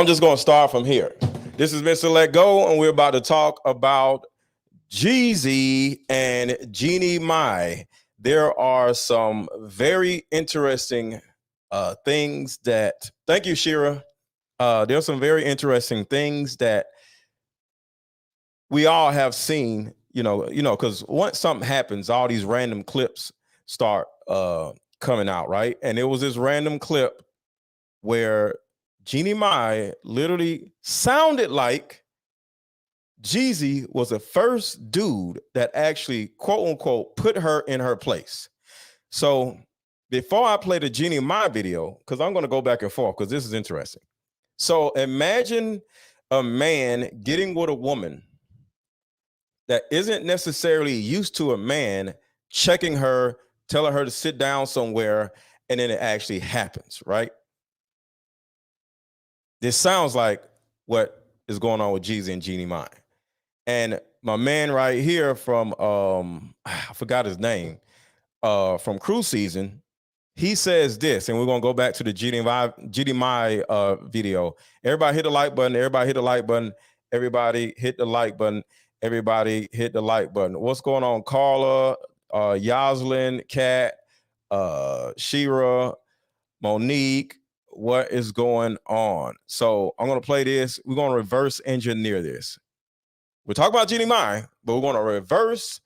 I'm just going to start from here. This is MrLetGo, and we're about to talk about Jeezy and Jeannie Mai. There are some very interesting things that. Thank you, Shira. There's some very interesting things that we all have seen. Because once something happens, all these random clips start coming out, right? And it was this random clip where Jeannie Mai literally sounded like Jeezy was the first dude that actually, quote unquote, put her in her place. So before I play the Jeannie Mai video, because I'm going to go back and forth because this is interesting. So imagine a man getting with a woman that isn't necessarily used to a man checking her, telling her to sit down somewhere, and then it actually happens, right? This sounds like what is going on with Jeezy and Jeannie Mai. And my man right here from I forgot his name, from Cruise Season, he says this, and we're gonna go back to the Jeannie Mai video. Everybody hit the like button, everybody hit the like button, everybody hit the like button, everybody hit the like button. What's going on? Carla, Yaslin, Kat, Shira, Monique, what is going on? So I'm going to play this. We're going to reverse engineer this. We're talking about Jeannie Mai, but we're going to reverse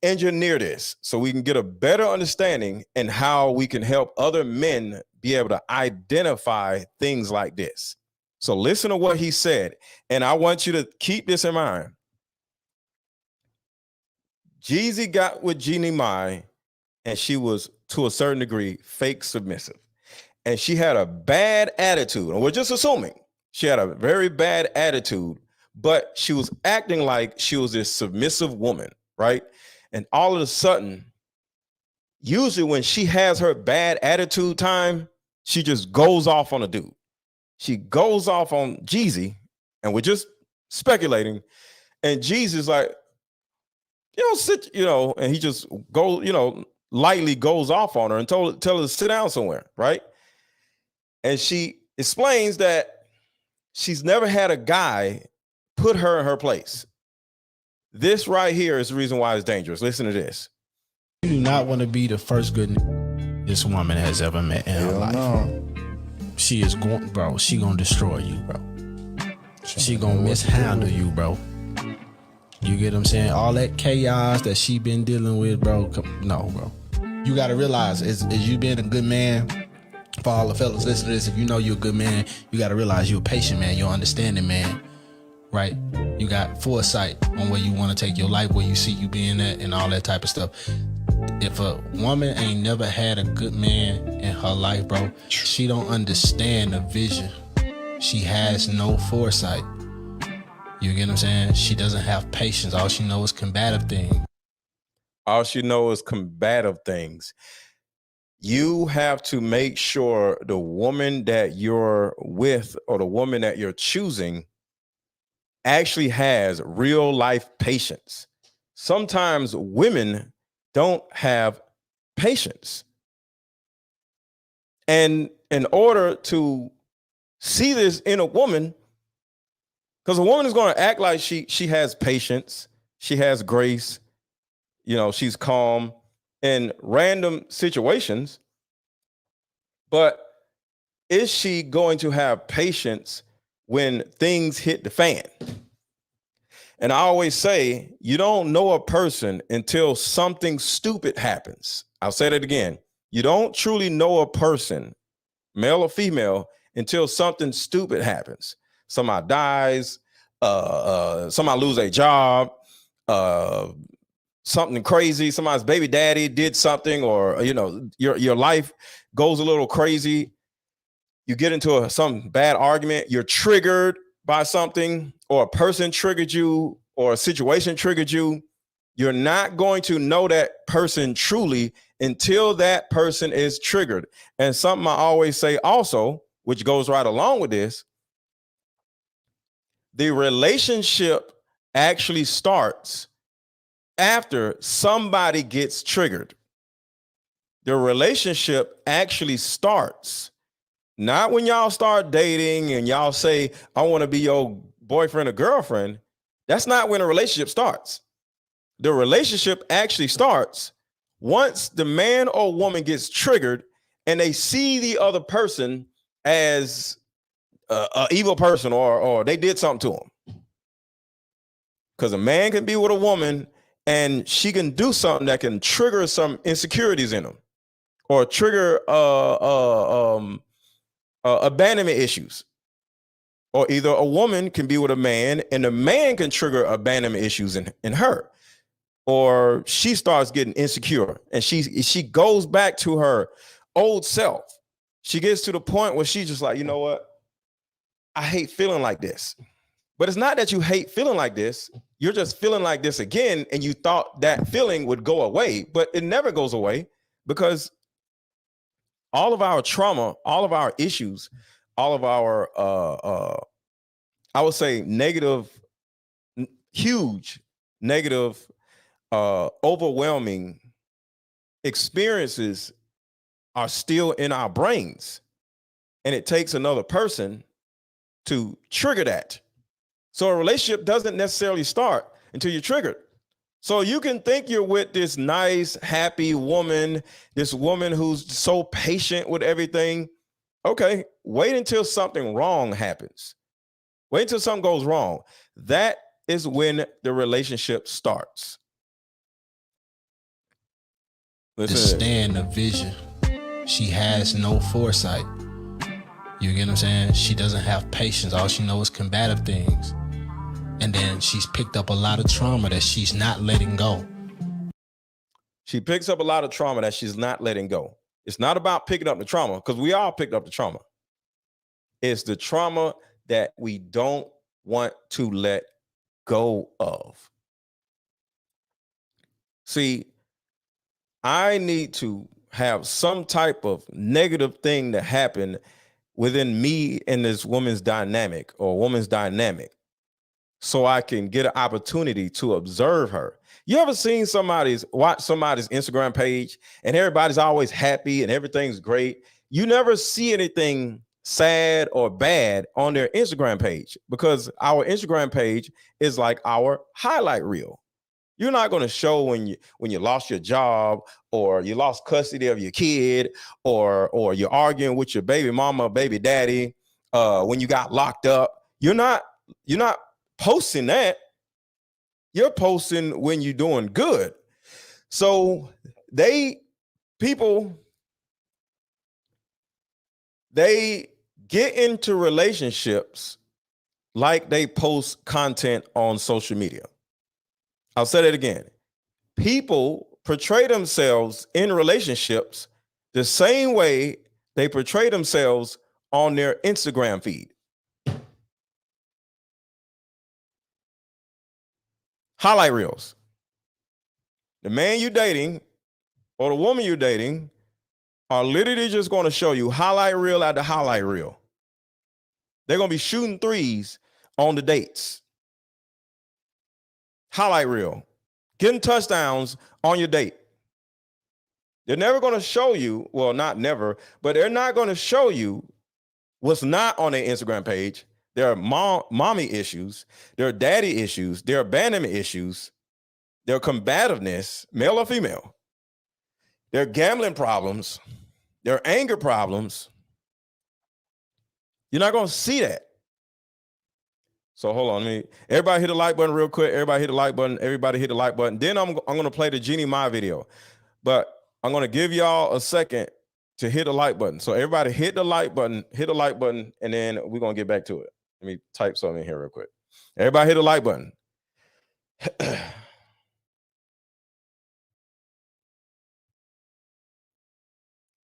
engineer this so we can get a better understanding and how we can help other men be able to identify things like this. So listen to what he said, and I want you to keep this in mind. Jeezy got with Jeannie Mai, and she was, to a certain degree, fake submissive. And she had a bad attitude. And we're just assuming she had a very bad attitude, but she was acting like she was this submissive woman, right? And all of a sudden, usually when she has her bad attitude time, she just goes off on a dude. She goes off on Jeezy, and we're just speculating. And Jeezy's like, sit, and he just lightly goes off on her and tell her to sit down somewhere, right? And she explains that she's never had a guy put her in her place. This right here is the reason why it's dangerous. Listen to this. You do not want to be the first good this woman has ever met in her life. No. She is going, bro. She gonna destroy you, bro. She gonna mishandle you, bro. You get what I'm saying? All that chaos that she been dealing with, bro. No, bro. You gotta realize, is you being a good man. For all the fellas listening to this, if you know you're a good man, you got to realize you're a patient man, you're an understanding man, right? You got foresight on where you want to take your life, where you see you being at, and all that type of stuff. If a woman ain't never had a good man in her life, bro, she don't understand the vision. She has no foresight. You get what I'm saying? She doesn't have patience. All she knows is combative things. All she knows is combative things. You have to make sure the woman that you're with or the woman that you're choosing actually has real life patience. Sometimes women don't have patience. And in order to see this in a woman, because a woman is going to act like she has patience, she has grace, she's calm in random situations, but is she going to have patience when things hit the fan? And I always say, you don't know a person until something stupid happens. I'll say that again. You don't truly know a person, male or female, until something stupid happens. Somebody dies, somebody lose a job, something crazy, somebody's baby daddy did something, or your life goes a little crazy. You get into some bad argument, you're triggered by something, or a person triggered you, or a situation triggered you. You're not going to know that person truly until that person is triggered. And something I always say also, which goes right along with this, the relationship actually starts after somebody gets triggered. The relationship actually starts Not when y'all start dating and y'all say, I want to be your boyfriend or girlfriend. That's not when a relationship starts. The relationship actually starts once the man or woman gets triggered and they see the other person as an evil person, or they did something to them. Because a man can be with a woman and she can do something that can trigger some insecurities in them, or trigger abandonment issues. Or either a woman can be with a man and the man can trigger abandonment issues in her. Or she starts getting insecure and she goes back to her old self. She gets to the point where she's just like, you know what? I hate feeling like this. But it's not that you hate feeling like this. You're just feeling like this again. And you thought that feeling would go away, but it never goes away, because all of our trauma, all of our issues, all of our, I would say negative, huge, negative, overwhelming experiences are still in our brains. And it takes another person to trigger that. So a relationship doesn't necessarily start until you're triggered. So you can think you're with this nice, happy woman, this woman who's so patient with everything. Okay, wait until something wrong happens. Wait until something goes wrong. That is when the relationship starts. To stay in the vision. She has no foresight. You get what I'm saying? She doesn't have patience. All she knows is combative things. And then she's picked up a lot of trauma that she's not letting go. She picks up a lot of trauma that she's not letting go. It's not about picking up the trauma, because we all picked up the trauma. It's the trauma that we don't want to let go of. See, I need to have some type of negative thing to happen within me and this woman's dynamic, or woman's dynamic, so I can get an opportunity to observe her. You ever seen watch somebody's Instagram page and everybody's always happy and everything's great? You never see anything sad or bad on their Instagram page, because our Instagram page is like our highlight reel. You're not going to show when you lost your job, or you lost custody of your kid, or you're arguing with your baby mama, baby daddy, when you got locked up. You're not posting that. You're posting when you're doing good. So people get into relationships like they post content on social media. I'll say that again. People portray themselves in relationships the same way they portray themselves on their Instagram feed. Highlight reels. The man you're dating or the woman you're dating are literally just going to show you highlight reel after highlight reel. They're going to be shooting threes on the dates. Highlight reel. Getting touchdowns on your date. They're never going to show you, well, not never, but they're not going to show you what's not on their Instagram page. There are mommy issues. There are daddy issues. There are abandonment issues. There are combativeness, male or female. There are gambling problems. There are anger problems. You're not going to see that. So hold on, everybody hit the like button real quick. Everybody hit the like button. Everybody hit the like button. Then I'm going to play the Jeannie Mai video, but I'm going to give y'all a second to hit the like button. So everybody hit the like button, and then we're going to get back to it. Let me type something in here real quick. Everybody hit the like button.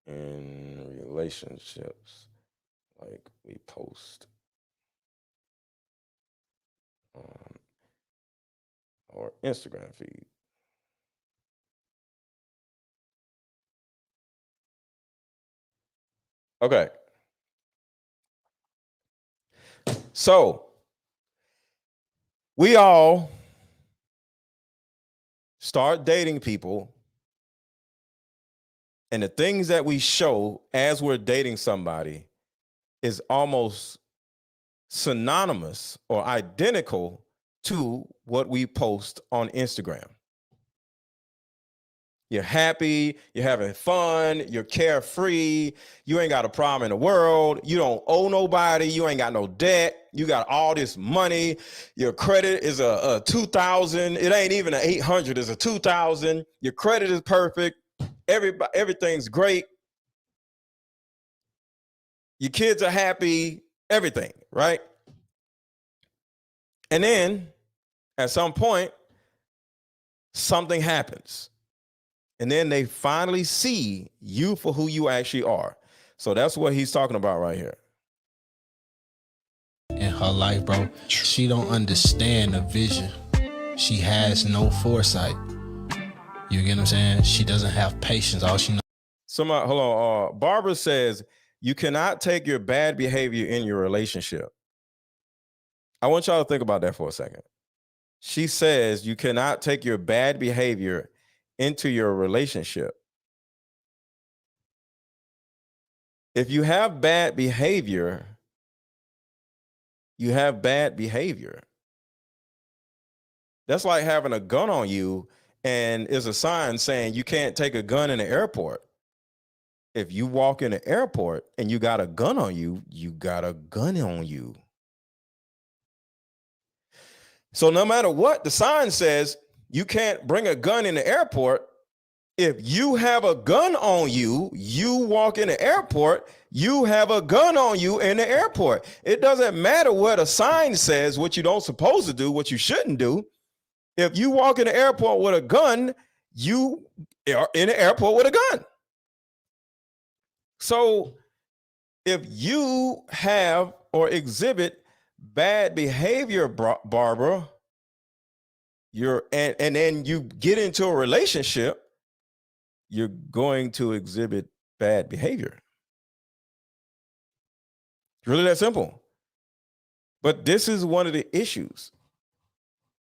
In relationships, like we post on our Instagram feed. Okay. So we all start dating people, and the things that we show as we're dating somebody is almost synonymous or identical to what we post on Instagram. You're happy, you're having fun, you're carefree, you ain't got a problem in the world, you don't owe nobody, you ain't got no debt, you got all this money, your credit is a 2,000, it ain't even an 800, it's a 2,000, your credit is perfect, everything's great, your kids are happy, everything, right? And then at some point, something happens. And then they finally see you for who you actually are. So that's what he's talking about right here. In her life, bro, she don't understand the vision. She has no foresight. You get what I'm saying? She doesn't have patience. All she knows. Somebody, hold on. Barbara says, you cannot take your bad behavior in your relationship. I want y'all to think about that for a second. She says you cannot take your bad behavior into your relationship. If you have bad behavior, you have bad behavior. That's like having a gun on you and is a sign saying you can't take a gun in the airport. If you walk in the airport and you got a gun on you, you got a gun on you. So no matter what the sign says, you can't bring a gun in the airport. If you have a gun on you, you walk in the airport, you have a gun on you in the airport. It doesn't matter what a sign says, what you don't supposed to do, what you shouldn't do. If you walk in the airport with a gun, you are in the airport with a gun. So if you have or exhibit bad behavior, Barbara, and then you get into a relationship, you're going to exhibit bad behavior. It's really that simple. But this is one of the issues.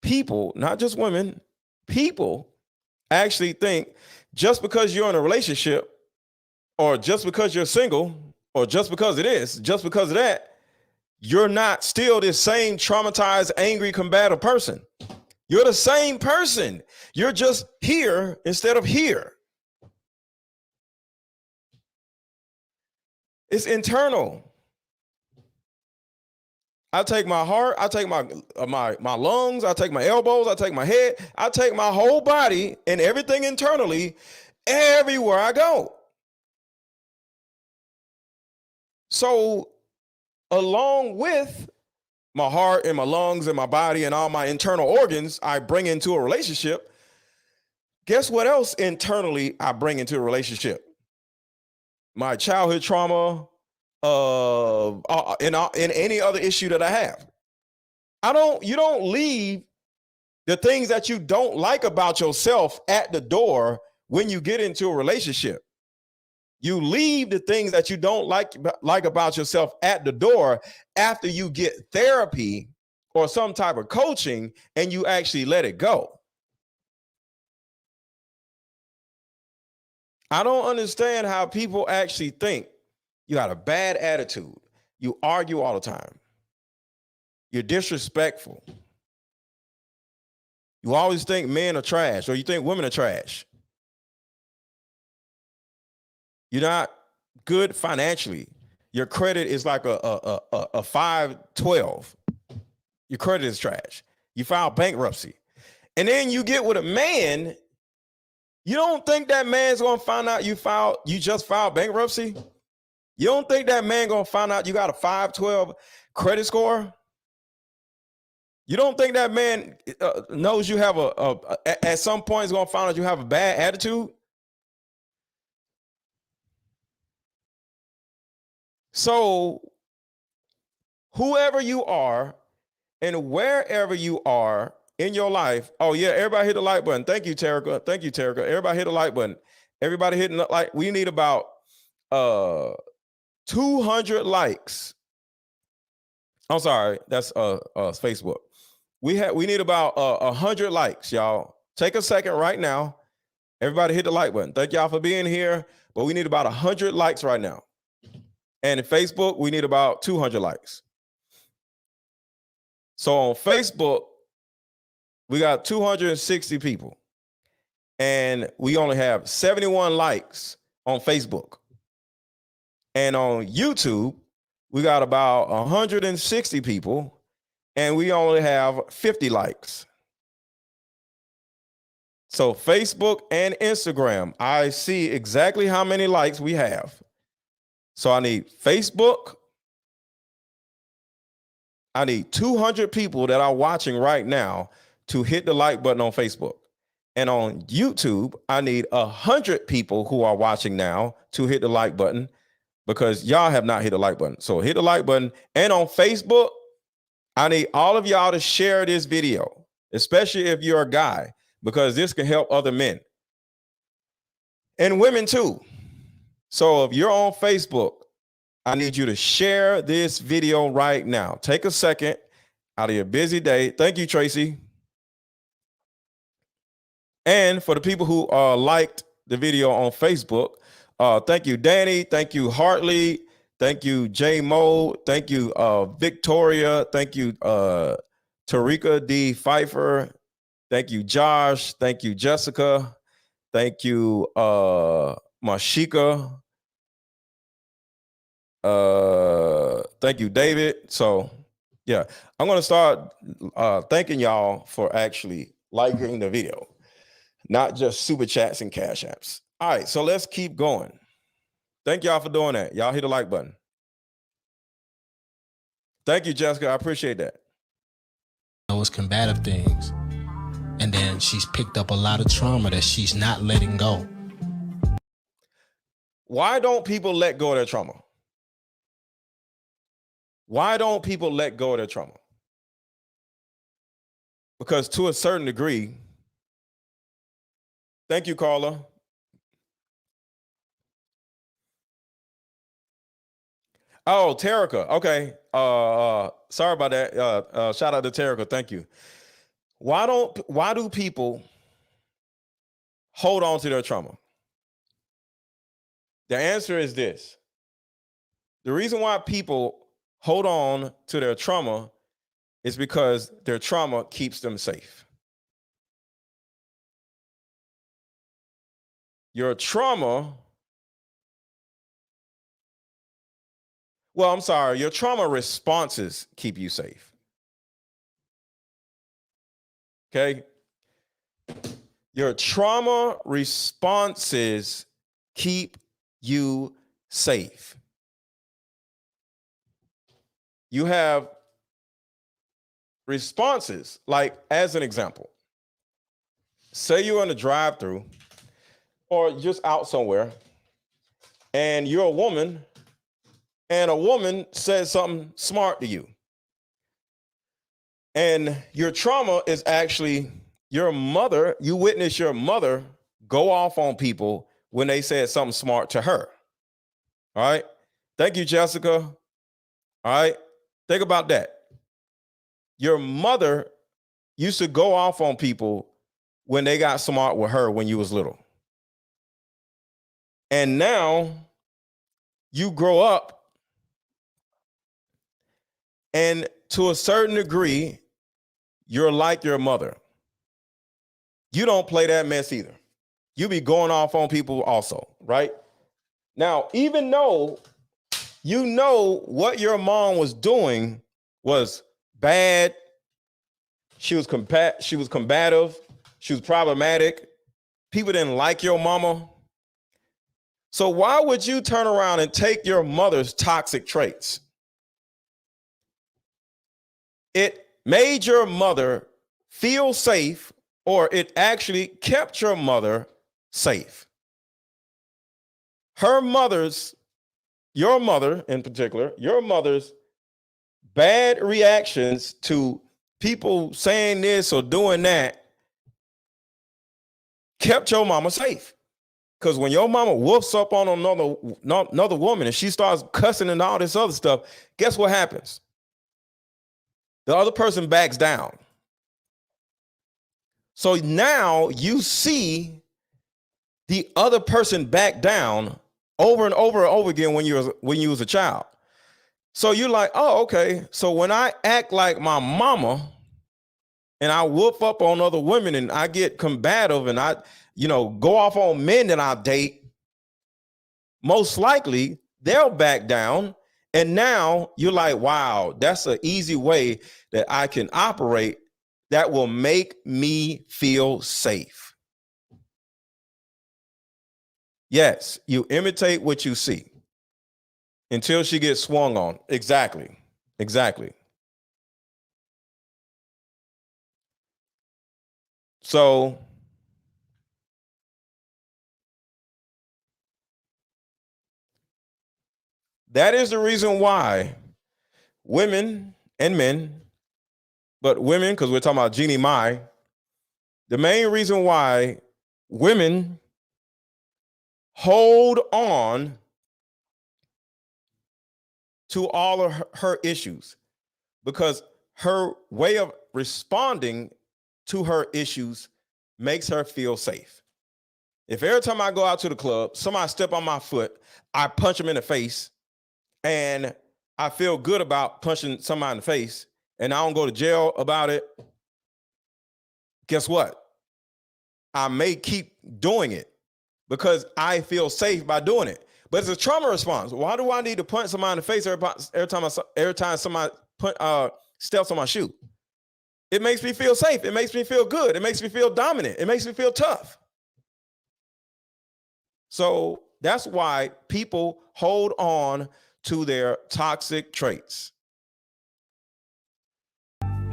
People, not just women, people actually think just because you're in a relationship or just because you're single or just because of that, you're not still this same traumatized, angry, combative person. You're the same person. You're just here instead of here. It's internal. I take my heart, I take my lungs, I take my elbows, I take my head, I take my whole body and everything internally everywhere I go. So along with my heart and my lungs and my body and all my internal organs I bring into a relationship, guess what else internally I bring into a relationship? My childhood trauma, in any other issue that I have. You don't leave the things that you don't like about yourself at the door when you get into a relationship. You leave the things that you don't like about yourself at the door after you get therapy or some type of coaching and you actually let it go. I don't understand how people actually think you got a bad attitude. You argue all the time. You're disrespectful. You always think men are trash or you think women are trash. You're not good financially. Your credit is like a 512. Your credit is trash. You file bankruptcy. And then you get with a man. You don't think that man's going to find out you just filed bankruptcy? You don't think that man going to find out you got a 512 credit score? You don't think that man knows you have at some point is going to find out you have a bad attitude? So whoever you are and wherever you are in your life, oh yeah, everybody hit the like button. Thank you, Terica. Thank you, Terica. Everybody hit the like button. Everybody hitting the like. We need about 200 likes. I'm sorry, that's Facebook. We need about 100 likes, y'all. Take a second right now. Everybody hit the like button. Thank y'all for being here. But we need about 100 likes right now. And in Facebook, we need about 200 likes. So on Facebook, we got 260 people. And we only have 71 likes on Facebook. And on YouTube, we got about 160 people, and we only have 50 likes. So Facebook and Instagram, I see exactly how many likes we have. So I need Facebook. I need 200 people that are watching right now to hit the like button on Facebook. And on YouTube, I need 100 people who are watching now to hit the like button, because y'all have not hit the like button. So hit the like button. And on Facebook, I need all of y'all to share this video, especially if you're a guy, because this can help other men and women too. So if you're on Facebook, I need you to share this video right now. Take a second out of your busy day. Thank you, Tracy. And for the people who liked the video on Facebook, thank you, Danny. Thank you, Hartley. Thank you, J Mo. Thank you, Victoria. Thank you, Tarika D. Pfeiffer. Thank you, Josh. Thank you, Jessica. Thank you, Mashika. Thank you, David. So, yeah, I'm going to start thanking y'all for actually liking the video, not just super chats and cash apps. All right, so let's keep going. Thank y'all for doing that. Y'all hit the like button. Thank you, Jessica. I appreciate that. Those combative things. And then she's picked up a lot of trauma that she's not letting go. Why don't people let go of their trauma? Why don't people let go of their trauma? Because to a certain degree, thank you, Carla. Oh, Terica. Okay. Sorry about that. Shout out to Terica. Thank you. Why do people hold on to their trauma? The answer is this. The reason why people hold on to their trauma is because their trauma keeps them safe. Your trauma, your trauma responses keep you safe. Okay? Your trauma responses keep you safe. You have responses, like, as an example, say you're in a drive-thru or just out somewhere, and you're a woman, and a woman says something smart to you. And your trauma is actually your mother. You witness your mother go off on people when they said something smart to her. All right. Thank you, Jessica. All right. Think about that. Your mother used to go off on people when they got smart with her when you was little. And now you grow up, and to a certain degree, you're like your mother. You don't play that mess either. You be going off on people also, right? Now, even though you know what your mom was doing was bad, she was combative, she was problematic, people didn't like your mama. So why would you turn around and take your mother's toxic traits? It made your mother feel safe, or it actually kept your mother safe. Your mother in particular, your mother's bad reactions to people saying this or doing that kept your mama safe. Because when your mama whoofs up on another woman and she starts cussing and all this other stuff, guess what happens? The other person backs down. So now you see the other person back down, over and over and over again when you was a child. So you're like, oh, okay. So when I act like my mama and I whoop up on other women and I get combative and I, go off on men that I date, most likely they'll back down. And now you're like, wow, that's an easy way that I can operate that will make me feel safe. Yes, you imitate what you see until she gets swung on. Exactly. So that is the reason why women and men, but women, because we're talking about Jeannie Mai, the main reason why women hold on to all of her issues, because her way of responding to her issues makes her feel safe. If every time I go out to the club, somebody step on my foot, I punch them in the face, and I feel good about punching somebody in the face, and I don't go to jail about it, guess what? I may keep doing it because I feel safe by doing it. But it's a trauma response. Why do I need to punch somebody in the face every time somebody steps on my shoe? It makes me feel safe. It makes me feel good. It makes me feel dominant. It makes me feel tough. So that's why people hold on to their toxic traits.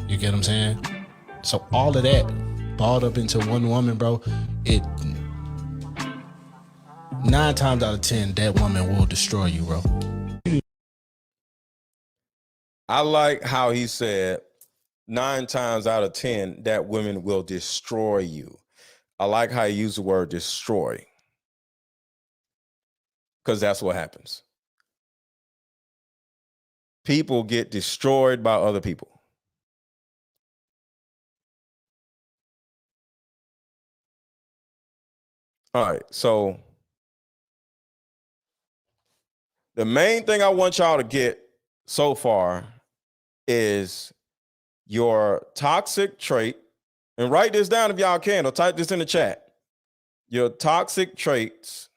You get what I'm saying? So all of that balled up into one woman, bro, 9 times out of 10, that woman will destroy you, bro. I like how he said 9 times out of 10 that women will destroy you. I like how he used the word destroy, because that's what happens. People get destroyed by other people. All right, so the main thing I want y'all to get so far is your toxic trait, and write this down if y'all can, or type this in the chat. Your toxic traits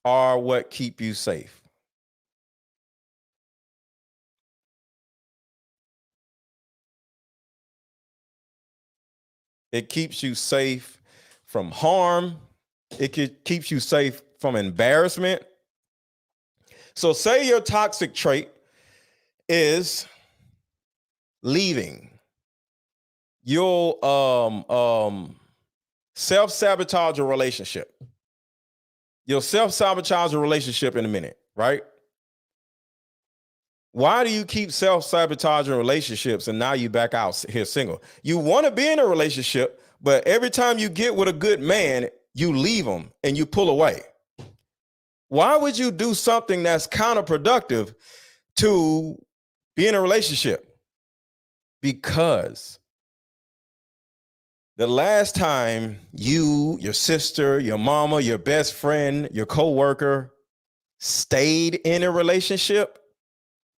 are what keep you safe. It keeps you safe from harm. It keeps you safe from embarrassment. So say your toxic trait is leaving. You'll self-sabotage a relationship. You'll self-sabotage a relationship in a minute, right? Why do you keep self-sabotaging relationships and now you back out here single? You want to be in a relationship, but every time you get with a good man, you leave him and you pull away. Why would you do something that's counterproductive to be in a relationship? Because the last time you, your sister, your mama, your best friend, your coworker stayed in a relationship,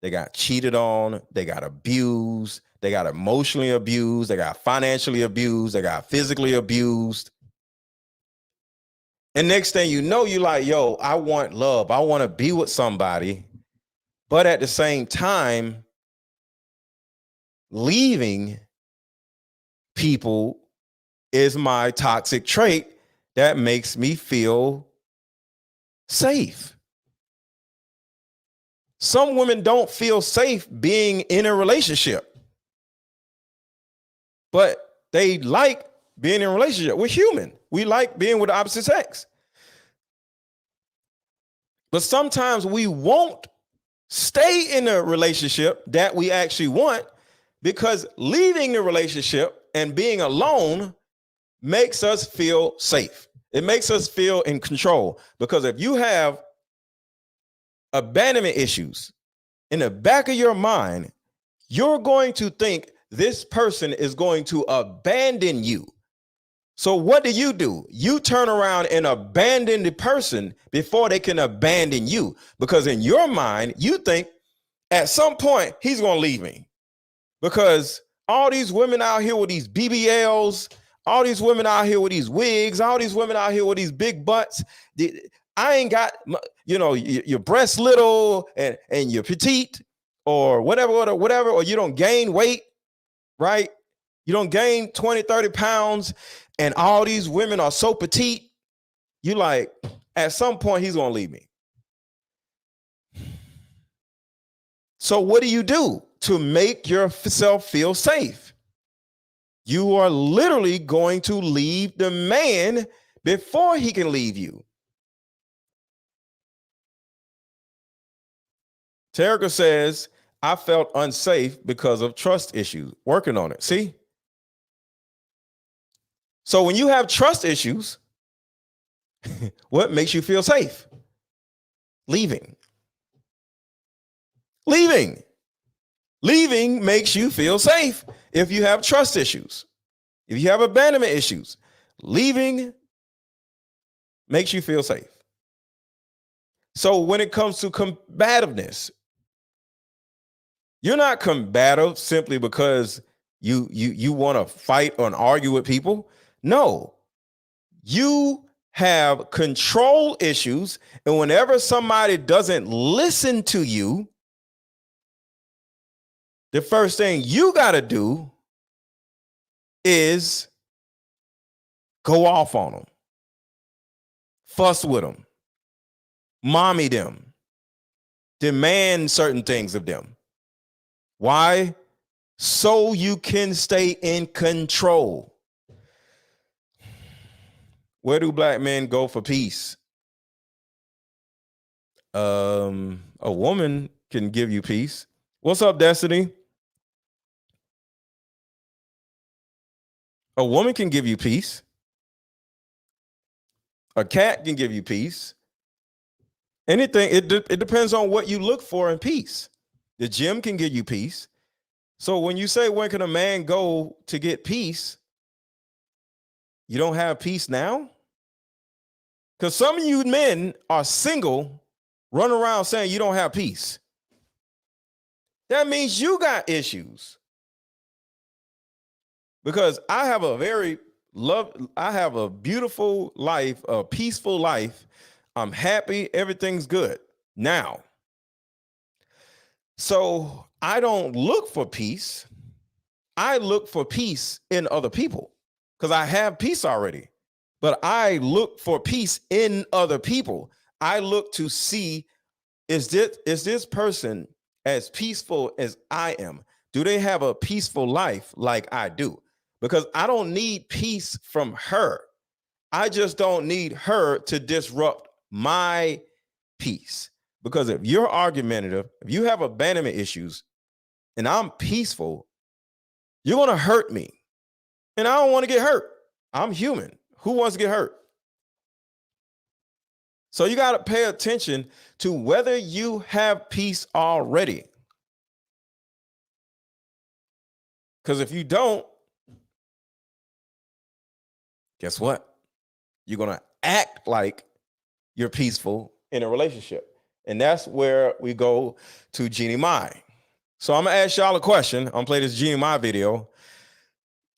they got cheated on, they got abused, they got emotionally abused, they got financially abused, they got physically abused. And next thing you know, you're like, yo, I want love. I want to be with somebody. But at the same time, leaving people is my toxic trait that makes me feel safe. Some women don't feel safe being in a relationship, but they like being in a relationship. We're human. We like being with the opposite sex. But sometimes we won't stay in a relationship that we actually want, because leaving the relationship and being alone makes us feel safe. It makes us feel in control, because if you have abandonment issues in the back of your mind, you're going to think this person is going to abandon you. So what do? You turn around and abandon the person before they can abandon you, because in your mind, you think at some point he's going to leave me, because all these women out here with these BBLs, all these women out here with these wigs, all these women out here with these big butts. I ain't got, your breasts little and you're petite or whatever, or you don't gain weight, right? You don't gain 20, 30 pounds and all these women are so petite. You like, at some point he's going to leave me. So what do you do to make yourself feel safe? You are literally going to leave the man before he can leave you. Terica says, I felt unsafe because of trust issues. Working on it. See? So when you have trust issues, what makes you feel safe? Leaving. Leaving makes you feel safe if you have trust issues. If you have abandonment issues, leaving makes you feel safe. So when it comes to combativeness, you're not combative simply because you want to fight or argue with people. No, you have control issues, and whenever somebody doesn't listen to you, the first thing you got to do is go off on them, fuss with them, mommy them, demand certain things of them. Why? So you can stay in control. Where do black men go for peace? A woman can give you peace. What's up, Destiny? A woman can give you peace. A cat can give you peace. Anything, it depends on what you look for in peace. The gym can give you peace. So when you say, when can a man go to get peace? You don't have peace now? Because some of you men are single, run around saying you don't have peace. That means you got issues. Because I have a beautiful life, a peaceful life. I'm happy, everything's good now. So I don't look for peace. I look for peace in other people because I have peace already. But I look for peace in other people. I look to see, is this person as peaceful as I am? Do they have a peaceful life like I do? Because I don't need peace from her. I just don't need her to disrupt my peace. Because if you're argumentative, if you have abandonment issues, and I'm peaceful, you're going to hurt me. And I don't want to get hurt. I'm human. Who wants to get hurt? So you got to pay attention to whether you have peace already. Because if you don't, guess what? You're going to act like you're peaceful in a relationship. And that's where we go to Jeannie Mai. So I'm going to ask y'all a question. I'm going to play this Jeannie Mai video.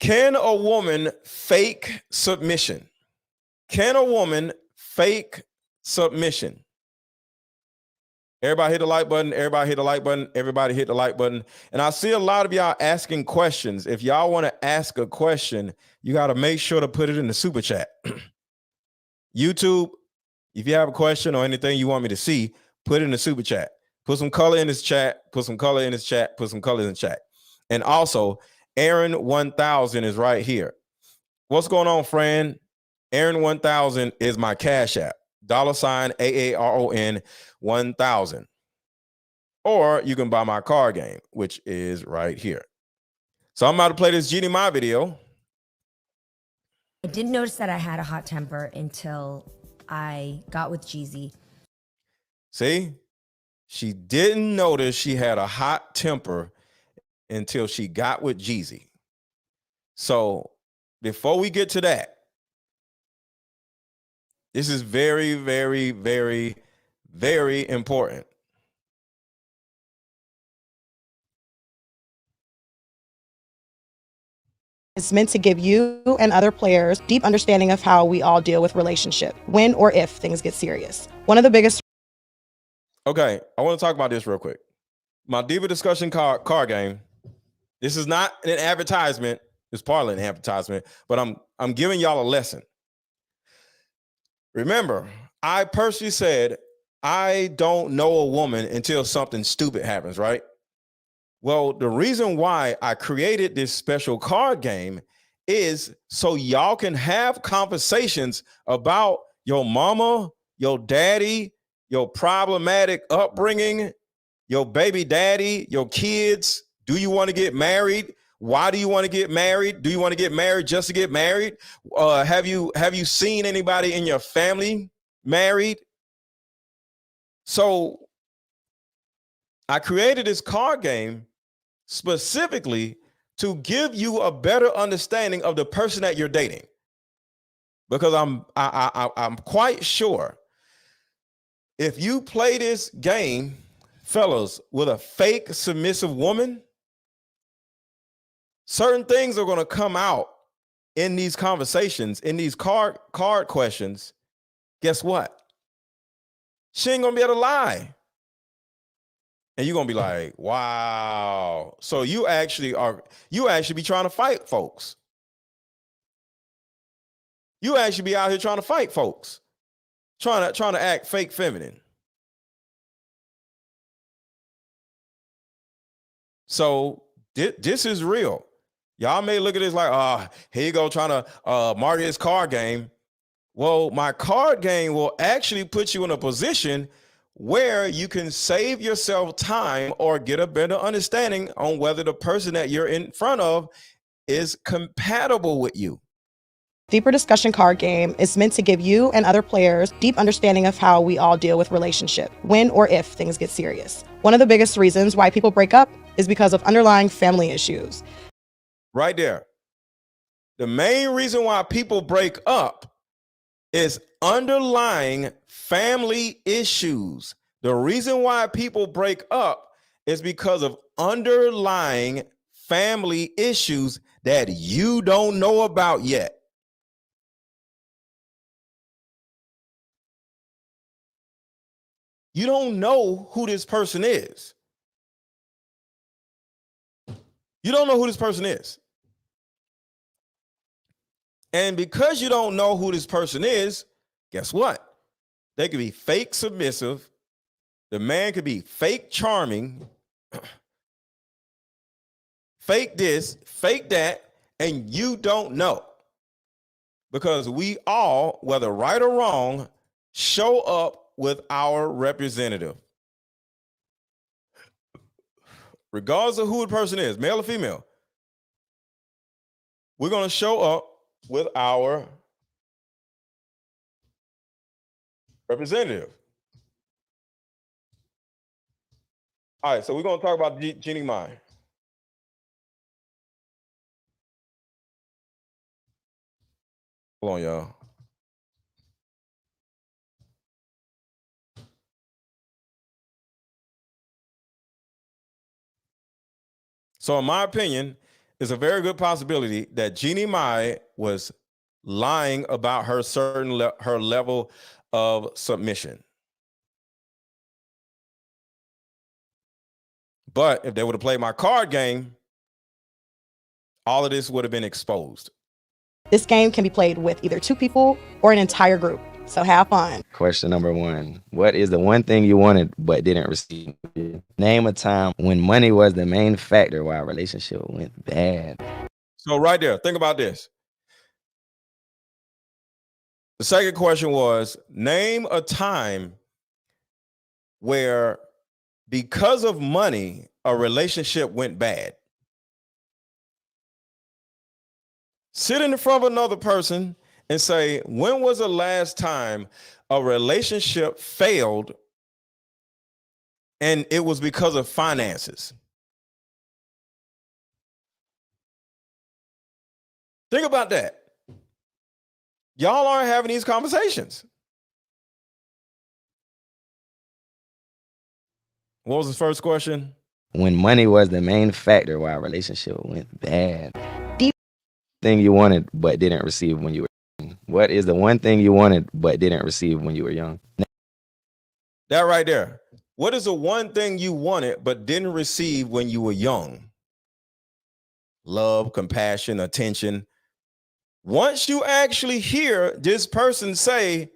Can a woman fake submission? Can a woman fake submission? Everybody hit the like button. Everybody hit the like button. Everybody hit the like button. And I see a lot of y'all asking questions. If y'all want to ask a question, you got to make sure to put it in the super chat. YouTube, if you have a question or anything you want me to see, put it in the super chat. Put some color in this chat. Put some color in this chat. Put some color in the chat. And also, Aaron 1000 is right here. What's going on, friend? Aaron 1000 is my Cash App. $AARON 1000. Or you can buy my card game, which is right here. So I'm about to play this Jeannie Mai video. I didn't notice that I had a hot temper until I got with Jeezy. See? She didn't notice she had a hot temper until she got with Jeezy. So before we get to that, This is very, very, very, very important. It's meant to give you and other players deep understanding of how we all deal with relationship, when or if things get serious. One of the biggest. Okay, I want to talk about this real quick. My Diva Discussion card game. This is not an advertisement. It's partly an advertisement, but I'm giving y'all a lesson. Remember, I personally said I don't know a woman until something stupid happens, right? Well, the reason why I created this special card game is so y'all can have conversations about your mama, your daddy, your problematic upbringing, your baby daddy, your kids. Do you want to get married? Why do you want to get married? Do you want to get married just to get married? Have you seen anybody in your family married? So I created this card game specifically to give you a better understanding of the person that you're dating, because I'm quite sure if you play this game, fellas, with a fake submissive woman, certain things are going to come out in these conversations, in these card questions. Guess what? She ain't gonna be able to lie. And you're gonna be like, wow. So you actually be trying to fight folks. You actually be out here trying to fight folks, trying to act fake feminine. So this is real. Y'all may look at this like, here you go, trying to market this card game. Well, my card game will actually put you in a position where you can save yourself time or get a better understanding on whether the person that you're in front of is compatible with you. Deeper Discussion card game is meant to give you and other players deep understanding of how we all deal with relationship, when or if things get serious. One of the biggest reasons why people break up is because of underlying family issues. Right there. The main reason why people break up is underlying family issues. The reason why people break up is because of underlying family issues that you don't know about yet. You don't know who this person is. You don't know who this person is. And because you don't know who this person is, guess what? They could be fake submissive. The man could be fake charming, fake this, fake that, and you don't know. Because we all, whether right or wrong, show up with our representative. Regardless of who the person is, male or female, we're going to show up with our representative. All right, so we're going to talk about Jeannie Mai. Hold on, y'all. So in my opinion, it's a very good possibility that Jeannie Mai was lying about her her level of submission. But if they would have played my card game, all of this would have been exposed. This game can be played with either two people or an entire group. So have fun. Question number 1. What is the one thing you wanted but didn't receive? Name a time when money was the main factor why a relationship went bad. So right there, think about this. The second question was, name a time where because of money, a relationship went bad. Sit in front of another person and say, when was the last time a relationship failed and it was because of finances? Think about that. Y'all aren't having these conversations. What was his first question? When money was the main factor why a relationship went bad. Deep thing you wanted but didn't receive when you were young. What is the one thing you wanted but didn't receive when you were young? That right there. What is the one thing you wanted but didn't receive when you were young? Love, compassion, attention. Once you actually hear this person say,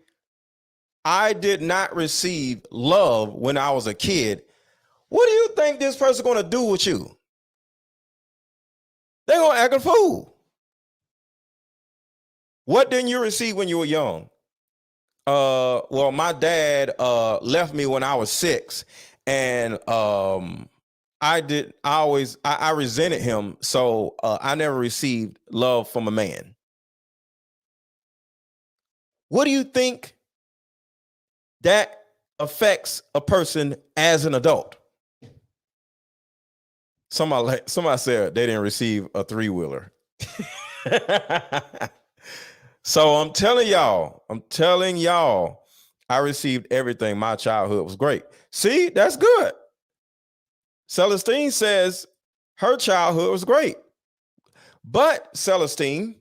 I did not receive love when I was a kid, what do you think this person going to do with you? They're going to act a fool. What didn't you receive when you were young? Well, my dad left me when I was 6, and I resented him, so I never received love from a man. What do you think that affects a person as an adult? Somebody said they didn't receive a 3-wheeler. So I'm telling y'all, I received everything. My childhood was great. See, that's good. Celestine says her childhood was great. But Celestine,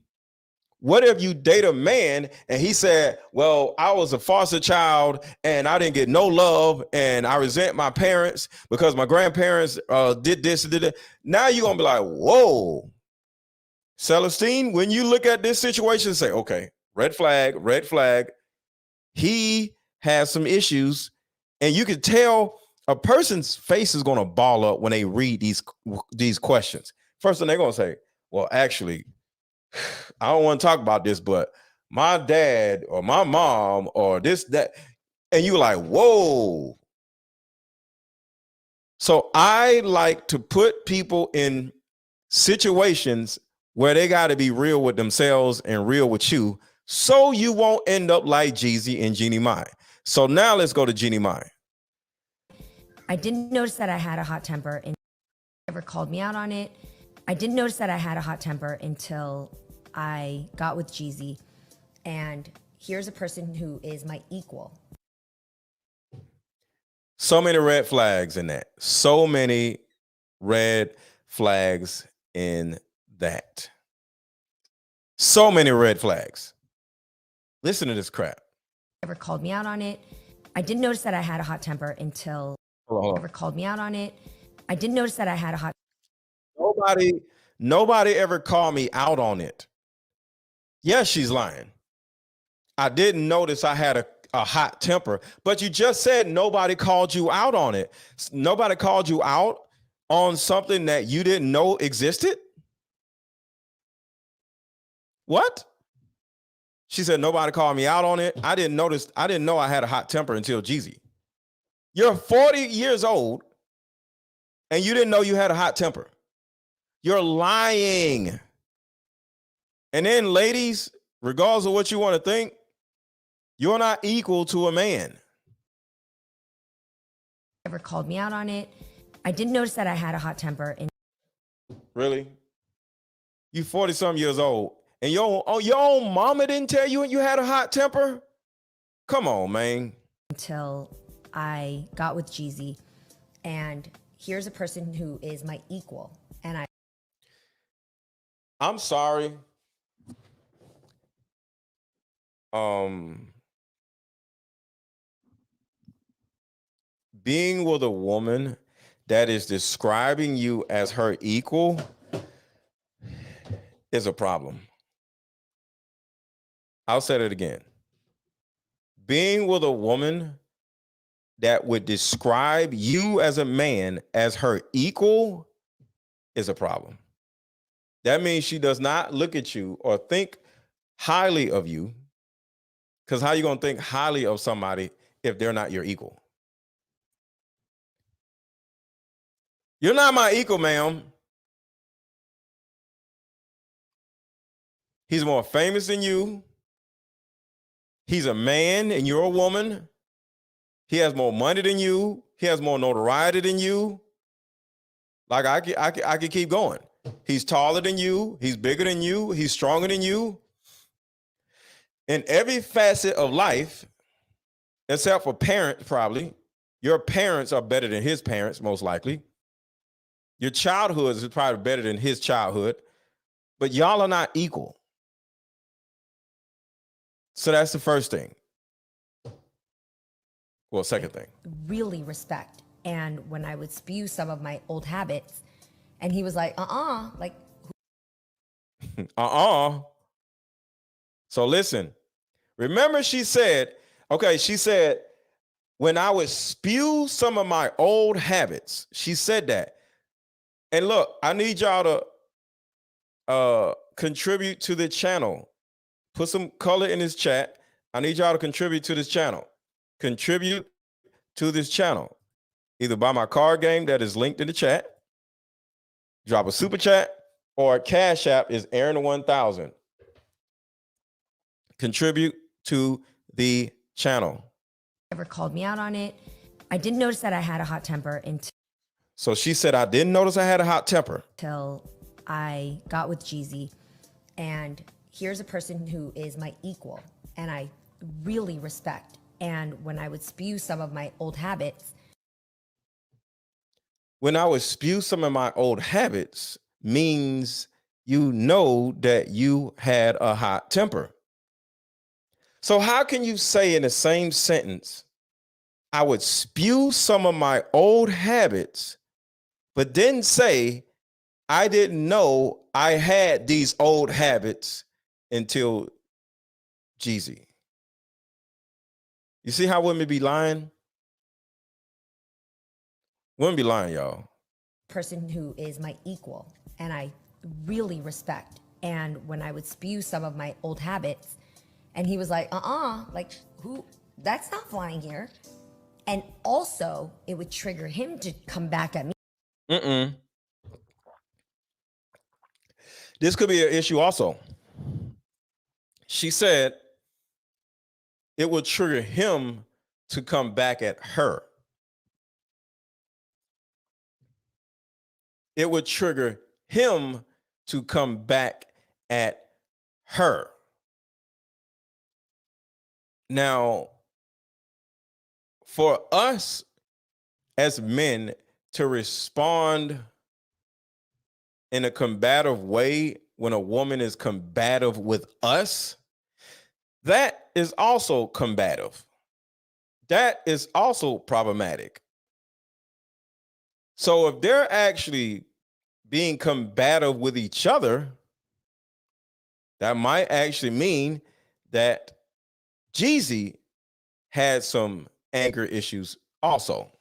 what if you date a man and he said, well, I was a foster child and I didn't get no love and I resent my parents because my grandparents did this and did that. Now you're going to be like, whoa. Celestine, when you look at this situation, say, okay, red flag. He has some issues, and you can tell a person's face is going to ball up when they read these questions. First thing they're going to say, well, actually, I don't want to talk about this, but my dad or my mom or this, that, and you're like, whoa. So I like to put people in situations where they got to be real with themselves and real with you, so you won't end up like Jeezy and Jeannie Mai. So now let's go to Jeannie Mai. I didn't notice that I had a hot temper and never called me out on it. I didn't notice that I had a hot temper until I got with Jeezy. And here's a person who is my equal. So many red flags in that. So many red flags in that. So many red flags. Listen to this crap. Never called me out on it. I didn't notice that I had a hot temper until never called me out on it. I didn't notice that I had a hot. Nobody ever called me out on it. Yes, she's lying. I didn't notice I had a hot temper, but you just said nobody called you out on it. Nobody called you out on something that you didn't know existed. What? She said nobody called me out on it. I didn't know I had a hot temper until Jeezy. You're 40 years old and you didn't know you had a hot temper. You're lying. And then, ladies, regardless of what you want to think, you're not equal to a man. Never called me out on it. I didn't notice that I had a hot temper. Really? You 40-some years old, and your own mama didn't tell you you had a hot temper? Come on, man. Until I got with Jeezy, and here's a person who is my equal, and I'm sorry. Being with a woman that is describing you as her equal is a problem. I'll say it again. Being with a woman that would describe you as a man as her equal is a problem. That means she does not look at you or think highly of you. Because how are you going to think highly of somebody if they're not your equal? You're not my equal, ma'am. He's more famous than you. He's a man and you're a woman. He has more money than you. He has more notoriety than you. Like I could keep going. He's taller than you. He's bigger than you. He's stronger than you. In every facet of life, except for parents, probably, Your parents are better than his parents, most likely. Your childhood is probably better than his childhood, but y'all are not equal. So that's the first thing. Well, second thing. Really respect. And when I would spew some of my old habits, and he was like, like, So listen, remember she said, when I would spew some of my old habits, she said that. And look, I need y'all to contribute to the channel. Put some color in this chat. I need y'all to contribute to this channel. Contribute to this channel. Either buy my card game that is linked in the chat, drop a super chat, or Cash App is Aaron1000. Contribute to the channel. never called me out on it. I didn't notice that I had a hot temper So she said, I didn't notice I had a hot temper until I got with Jeezy. And here's a person who is my equal and I really respect. And when I would spew some of my old habits. When I would spew some of my old habits means you know that you had a hot temper. So how can you say in the same sentence, I would spew some of my old habits, but then say, I didn't know I had these old habits until Jeezy? You see how women be lying? Women be lying, y'all. Person who is my equal and I really respect. And when I would spew some of my old habits, and he was like, like, who? That's not flying here. And also, it would trigger him to come back at me. This could be an issue also. She said it would trigger him to come back at her. It would trigger him to come back at her. Now, for us as men to respond in a combative way when a woman is combative with us, that is also combative. That is also problematic. So if they're actually being combative with each other, that might actually mean that Jeezy had some anger issues also.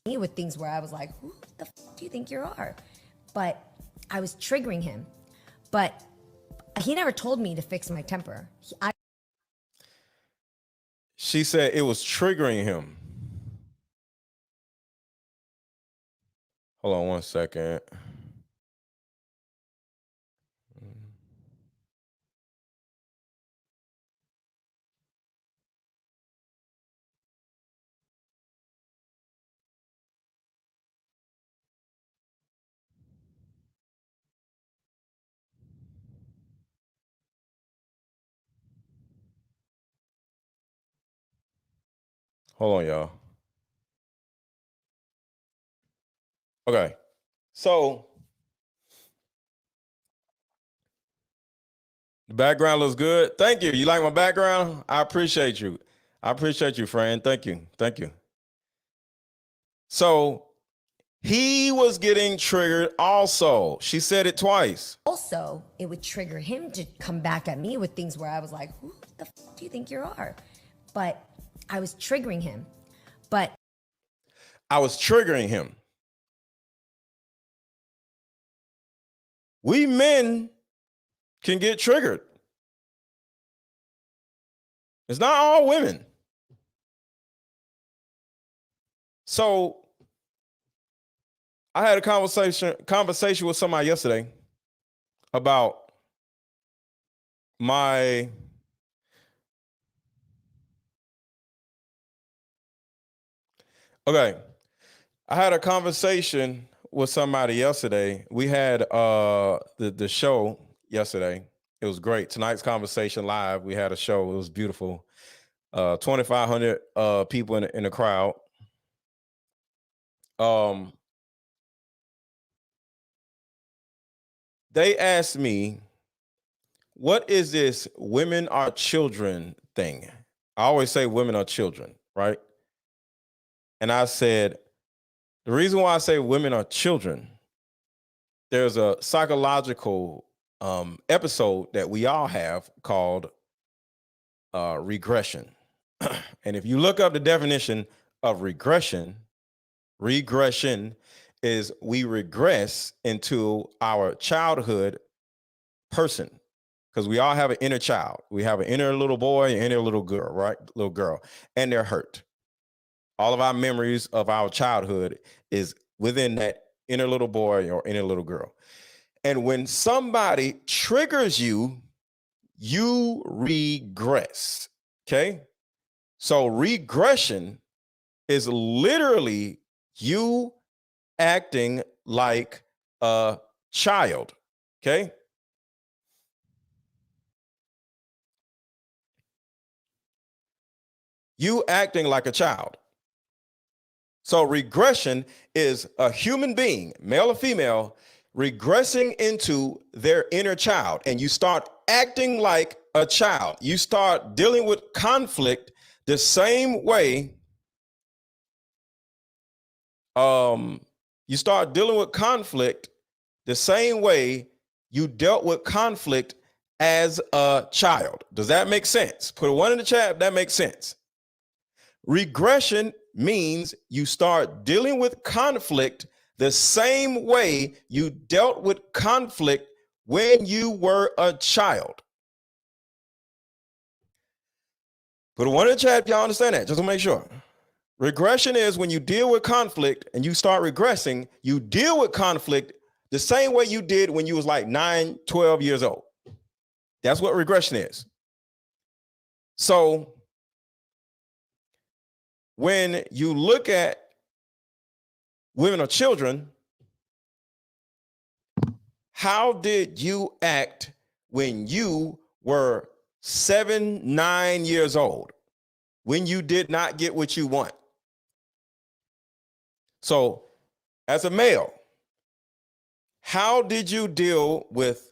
With things where I was like, who the fuck do you think you are? But I was triggering him. But he never told me to fix my temper. She said it was triggering him. Hold on one second. Hold on, y'all. Okay. So the background looks good. Thank you. You like my background? I appreciate you. I appreciate you, friend. Thank you. Thank you. So he was getting triggered also. She said it twice. Also, it would trigger him to come back at me with things where I was like, who the fuck do you think you are? But I was triggering him. But I was triggering him. We men can get triggered. It's not all women. So I had a conversation with somebody yesterday about my I had a conversation with somebody yesterday. We had the show yesterday, It was great. Tonight's conversation live. We had a show. It was beautiful. 2,500 people in the crowd. They asked me, what is this women are children thing? I always say women are children, right? And I said, the reason why I say women are children, there's a psychological episode that we all have called regression. And if you look up the definition of regression is we regress into our childhood person, because we all have an inner child. We have an inner little boy and inner little girl, right? Little girl, and they're hurt. All of our memories of our childhood is within that inner little boy or inner little girl. And when somebody triggers you, you regress, okay? So regression is literally you acting like a child, okay? You acting like a child. So regression is a human being, male or female, regressing into their inner child, and you start acting like a child. You start dealing with conflict the same way. You start dealing with conflict the same way you dealt with conflict as a child. Does that make sense? Put a 1 in the chat if that makes sense. Regression means you start dealing with conflict the same way you dealt with conflict when you were a child. Put a 1 in the chat if y'all understand that, just to make sure. Regression is when you deal with conflict and you start regressing, you deal with conflict the same way you did when you was like 9, 12 years old. That's what regression is. So when you look at women or children, how did you act when you were 7, 9 years old, when you did not get what you want? So as a male, how did you deal with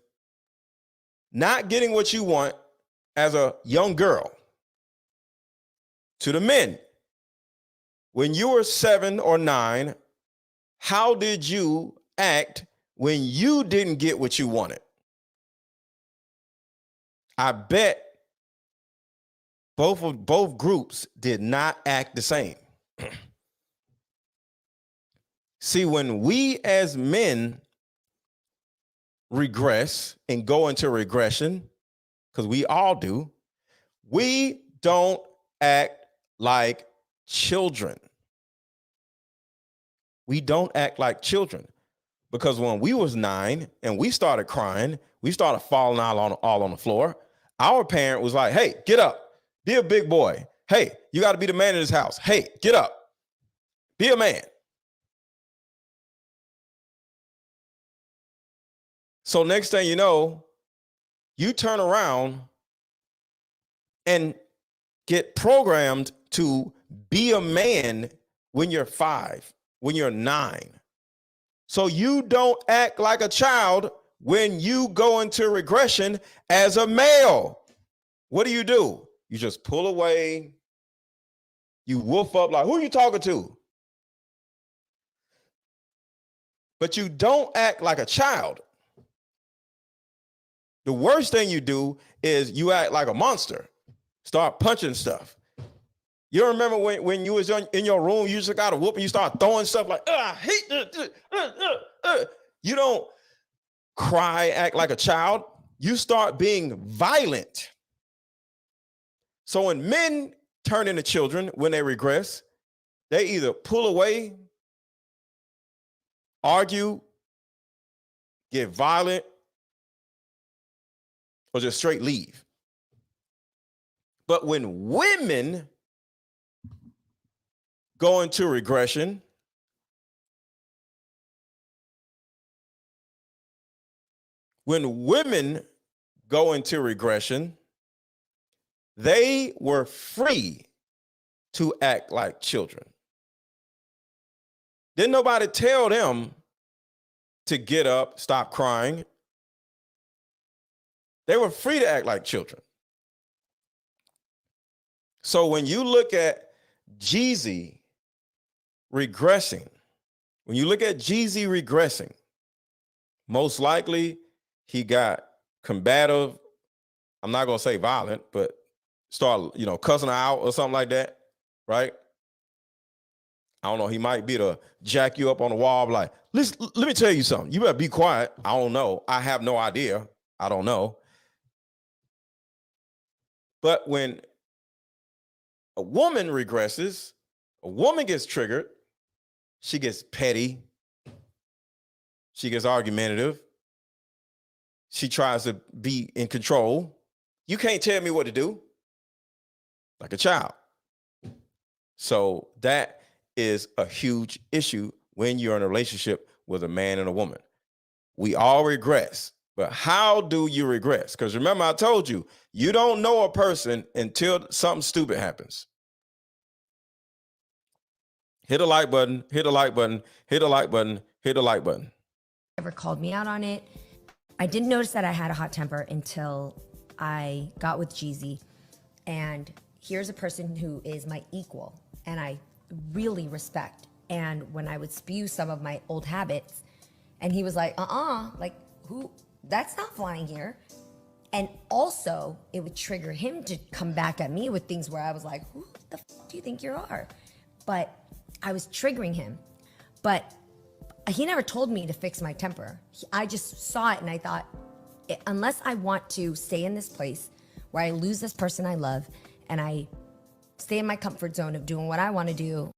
not getting what you want as a young girl? To the men, when you were 7 or 9, how did you act when you didn't get what you wanted? I bet both groups did not act the same. See, when we as men regress and go into regression, because we all do, we don't act like children. We don't act like children, because when we was 9 and we started crying, we started falling out all on the floor. Our parent was like, hey, get up, be a big boy. Hey, you got to be the man in this house. Hey, get up, be a man. So next thing you know, you turn around and get programmed to be a man when you're 5, when you're 9. So you don't act like a child when you go into regression as a male. What do? You just pull away. You woof up like, who are you talking to? But you don't act like a child. The worst thing you do is you act like a monster. Start punching stuff. You remember when you was in your room, you just got a whoop and you start throwing stuff like, I hate this. You don't cry, act like a child. You start being violent. So when men turn into children, when they regress, they either pull away, argue, get violent, or just straight leave. But when women go into regression, when women go into regression, they were free to act like children. Didn't nobody tell them to get up, stop crying. They were free to act like children. So when you look at Jeezy regressing, most likely he got combative. I'm not gonna say violent, but start, cussing her out or something like that, right? I don't know. He might be to jack you up on the wall, like, let me tell you something. You better be quiet. I don't know. I have no idea. I don't know. But when a woman regresses, a woman gets triggered, she gets petty, she gets argumentative, she tries to be in control. You can't tell me what to do, like a child. So that is a huge issue when you're in a relationship with a man and a woman. We all regress, but how do you regress? Because remember, I told you, you don't know a person until something stupid happens. Hit a like button, hit a like button, hit a like button, hit a like button. Never called me out on it. I didn't notice that I had a hot temper until I got with Jeezy. And here's a person who is my equal and I really respect. And when I would spew some of my old habits, and he was like, like, who? That's not flying here. And also, it would trigger him to come back at me with things where I was like, who the f do you think you are? But I was triggering him. But he never told me to fix my temper. I just saw it and I thought, unless I want to stay in this place where I lose this person I love and I stay in my comfort zone of doing what I want to do.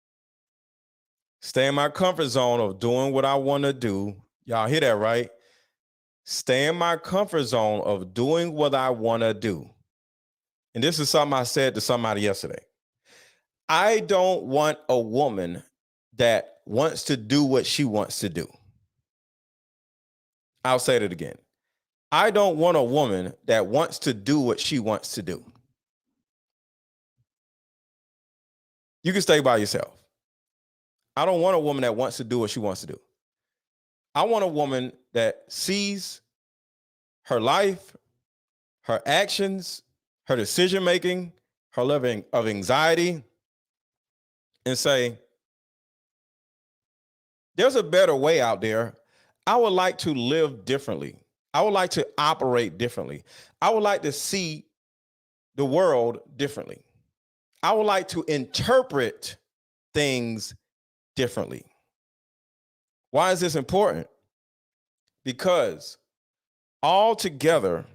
Stay in my comfort zone of doing what I want to do. Y'all hear that, right? Stay in my comfort zone of doing what I want to do. And this is something I said to somebody yesterday. I don't want a woman that wants to do what she wants to do. I'll say it again. I don't want a woman that wants to do what she wants to do. You can stay by yourself. I don't want a woman that wants to do what she wants to do. I want a woman that sees her life, her actions, her decision-making, her level of anxiety, and say, there's a better way out there. I would like to live differently. I would like to operate differently. I would like to see the world differently. I would like to interpret things differently. Why is this important? Because altogether,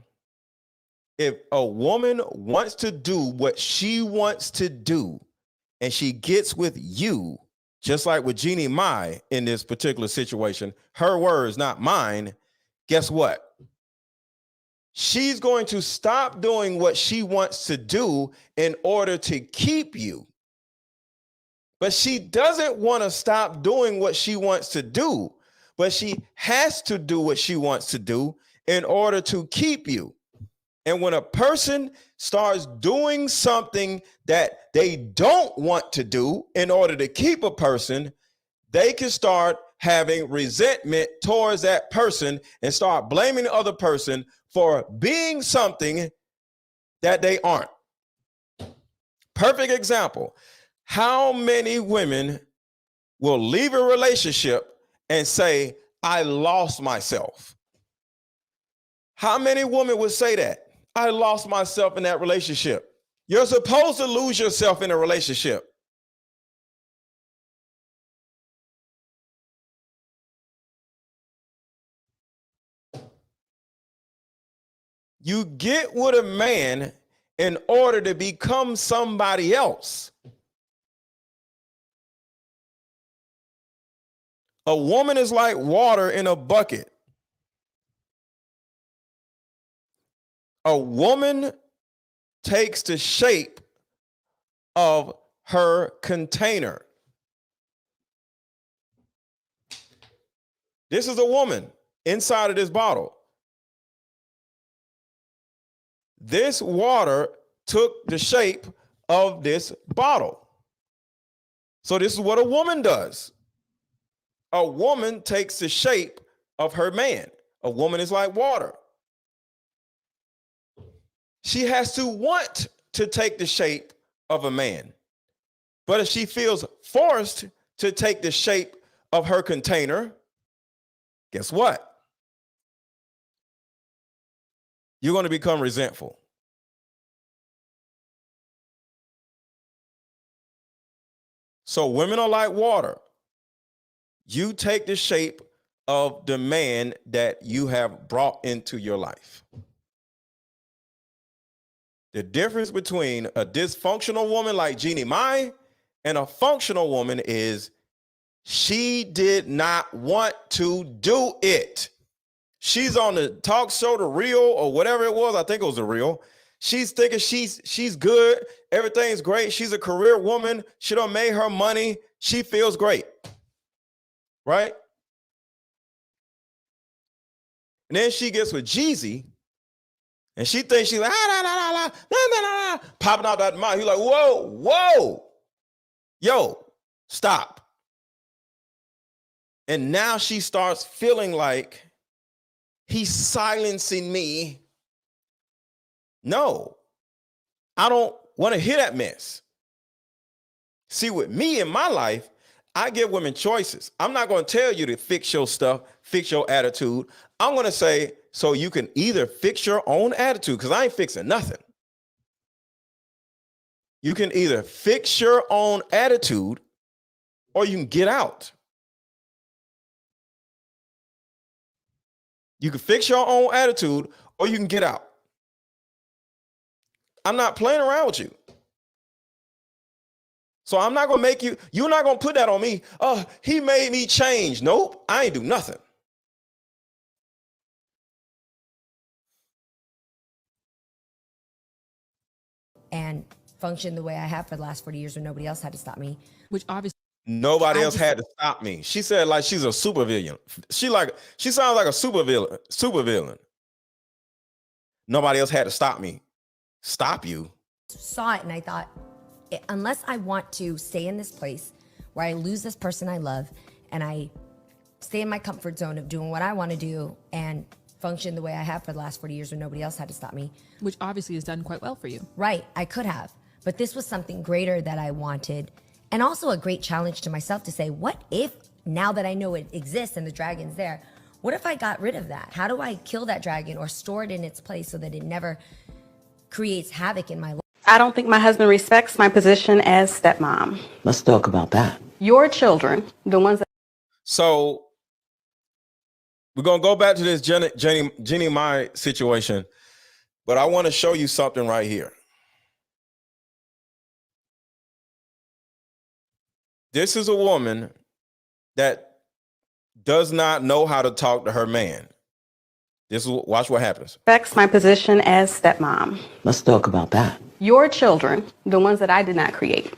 if a woman wants to do what she wants to do and she gets with you, just like with Jeannie Mai in this particular situation, her words, not mine, guess what? She's going to stop doing what she wants to do in order to keep you. But she doesn't want to stop doing what she wants to do, but she has to do what she wants to do in order to keep you. And when a person starts doing something that they don't want to do in order to keep a person, they can start having resentment towards that person and start blaming the other person for being something that they aren't. Perfect example. How many women will leave a relationship and say, I lost myself? How many women would say that? I lost myself in that relationship. You're supposed to lose yourself in a relationship. You get with a man in order to become somebody else. A woman is like water in a bucket. A woman takes the shape of her container. This is a woman inside of this bottle. this water took the shape of this bottle. So this is what a woman does. A woman takes the shape of her man. A woman is like water. She has to want to take the shape of a man. But if she feels forced to take the shape of her container, guess what? You're going to become resentful. So women are like water. You take the shape of the man that you have brought into your life. The difference between a dysfunctional woman like Jeannie Mai and a functional woman is she did not want to do it. She's on the talk show, The Real, or whatever it was. I think it was The Real. She's thinking she's good. Everything's great. She's a career woman. She done made her money. She feels great. Right? And then she gets with Jeezy, and she thinks she's like, popping out that mouth. He's like, whoa, yo, stop. And now she starts feeling like he's silencing me. No, I don't want to hear that mess. See, with me in my life, I give women choices. I'm not going to tell you to fix your stuff, fix your attitude. I'm going to say, so you can either fix your own attitude, because I ain't fixing nothing. You can either fix your own attitude or you can get out. You can fix your own attitude or you can get out. I'm not playing around with you. So I'm not going to make you, you're not going to put that on me. Oh, he made me change. Nope, I ain't do nothing. And function the way I have for the last 40 years when nobody else had to stop me. Which obviously nobody else had to stop me. She said like she's a supervillain. She sounds like a supervillain. Nobody else had to stop me. Stop you? Saw it and I thought, unless I want to stay in this place where I lose this person I love and I stay in my comfort zone of doing what I want to do and function the way I have for the last 40 years when nobody else had to stop me. which obviously has done quite well for you. Right, I could have. But this was something greater that I wanted. And also a great challenge to myself to say, what if, now that I know it exists and the dragon's there, what if I got rid of that? How do I kill that dragon or store it in its place so that it never creates havoc in my life? I don't think my husband respects my position as stepmom. Let's talk about that. Your children, the ones that So we're going to go back to this Jeannie Mai situation, but I want to show you something right here. This is a woman that does not know how to talk to her man. Watch what happens. respects my position as stepmom. Let's talk about that. Your children, the ones that I did not create,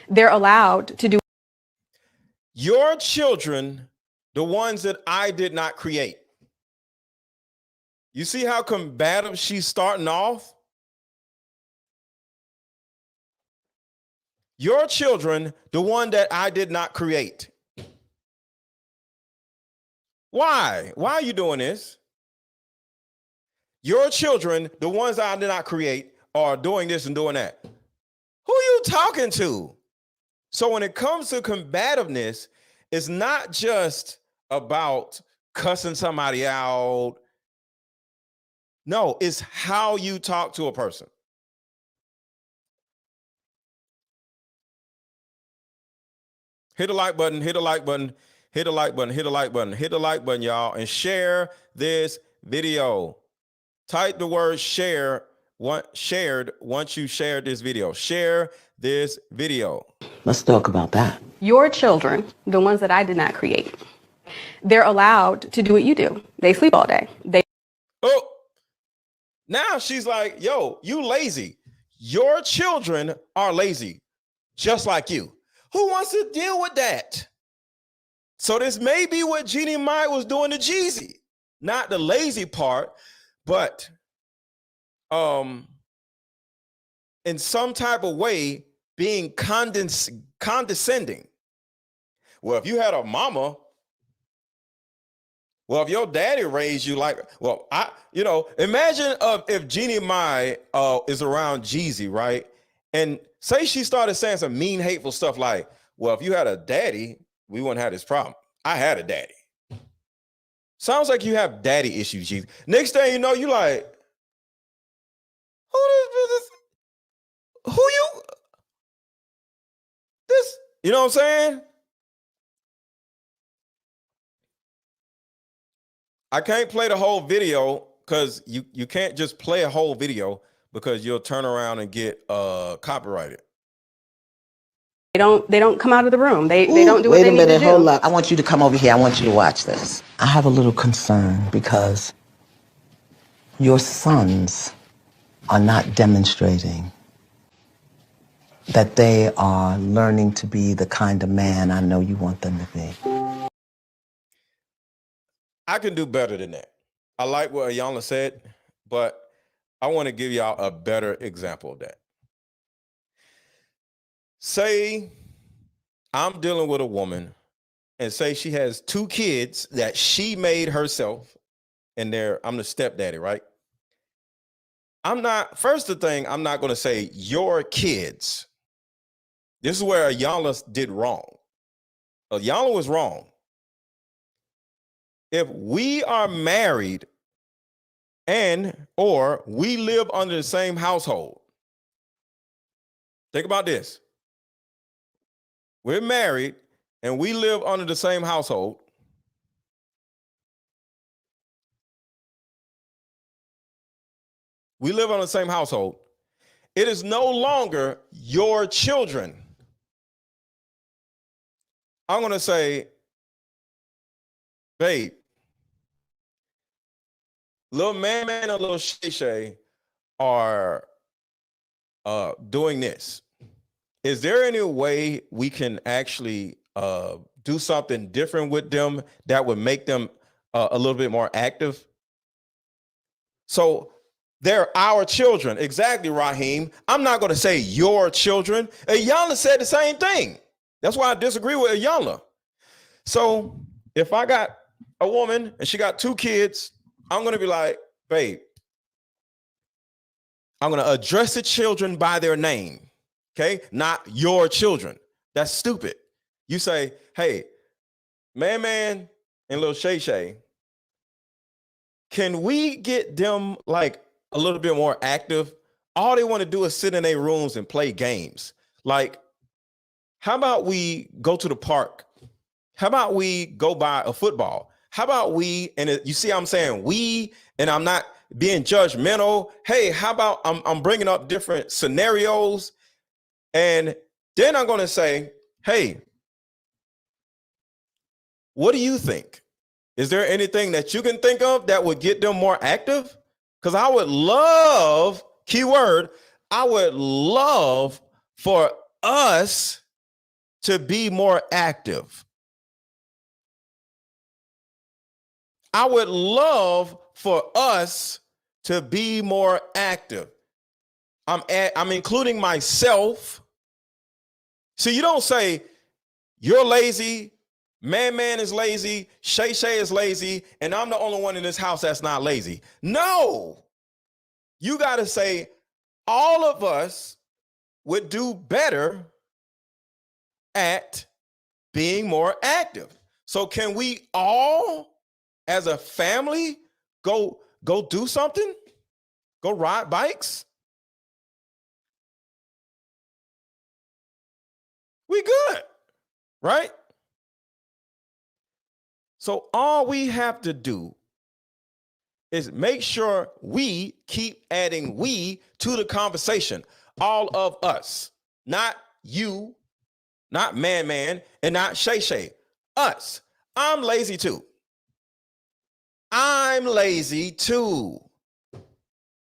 they're allowed to do. Your children, the ones that I did not create. You see how combative she's starting off? Your children, the one that I did not create. Why? Why are you doing this? Your children, the ones I did not create, are doing this and doing that. Who are you talking to? So when it comes to combativeness, it's not just about cussing somebody out. No, it's how you talk to a person. Hit the like button, hit the like button, hit the like button, hit the like button, hit the like button, y'all, and share this video. Type the word share, shared once you shared this video. Share this video. Let's talk about that. Your children, the ones that I did not create, they're allowed to do what you do. They sleep all day. Oh, now she's like, yo, you lazy. Your children are lazy, just like you. Who wants to deal with that? So this may be what Jeannie Mai was doing to Jeezy. Not the lazy part, but in some type of way being condescending. Well, if you had a mama, well, if your daddy raised you like, well, imagine if Jeannie Mai is around Jeezy, right? And say she started saying some mean, hateful stuff like, well, if you had a daddy, we wouldn't have this problem. I had a daddy. Sounds like you have daddy issues, Jeezy. Next thing you know, you like, who you, this, you know what I'm saying? I can't play the whole video because you can't just play a whole video because you'll turn around and get copyrighted. They don't come out of the room. They don't do what they need to do. Wait a minute, hold up. I want you to come over here. I want you to watch this. I have a little concern because your sons are not demonstrating that they are learning to be the kind of man I know you want them to be. I can do better than that. I like what Ayana said, but I want to give y'all a better example of that. Say I'm dealing with a woman and say she has 2 kids that she made herself and I'm the stepdaddy, right? I'm not going to say your kids. This is where Ayala did wrong. Ayala was wrong. If we are married or we live under the same household, think about this. We're married and we live under the same household. We live on the same household. It is no longer your children. I'm going to say, babe, little man and little Shay are doing this. Is there any way we can actually do something different with them that would make them a little bit more active? So they're our children. Exactly, Raheem. I'm not going to say your children. Ayala said the same thing. That's why I disagree with Ayala. So if I got a woman and she got 2 kids, I'm going to be like, babe, I'm going to address the children by their name. Okay, not your children. That's stupid. You say, hey, man, and little Shay, can we get them like a little bit more active? All they want to do is sit in their rooms and play games. Like, how about we go to the park? How about we go buy a football? How about you see, I'm saying we, and I'm not being judgmental. Hey, how about I'm bringing up different scenarios. And then I'm going to say, hey, what do you think? Is there anything that you can think of that would get them more active? Because I would love, keyword, I would love for us to be more active. I would love for us to be more active. I'm including myself. See, you don't say you're lazy, man is lazy, Shay is lazy, and I'm the only one in this house that's not lazy. No, you got to say all of us would do better at being more active. So can we all, as a family, go do something? Go ride bikes? We good, right? So all we have to do is make sure we keep adding we to the conversation. All of us, not you, not man, and not Shay. Us. I'm lazy too.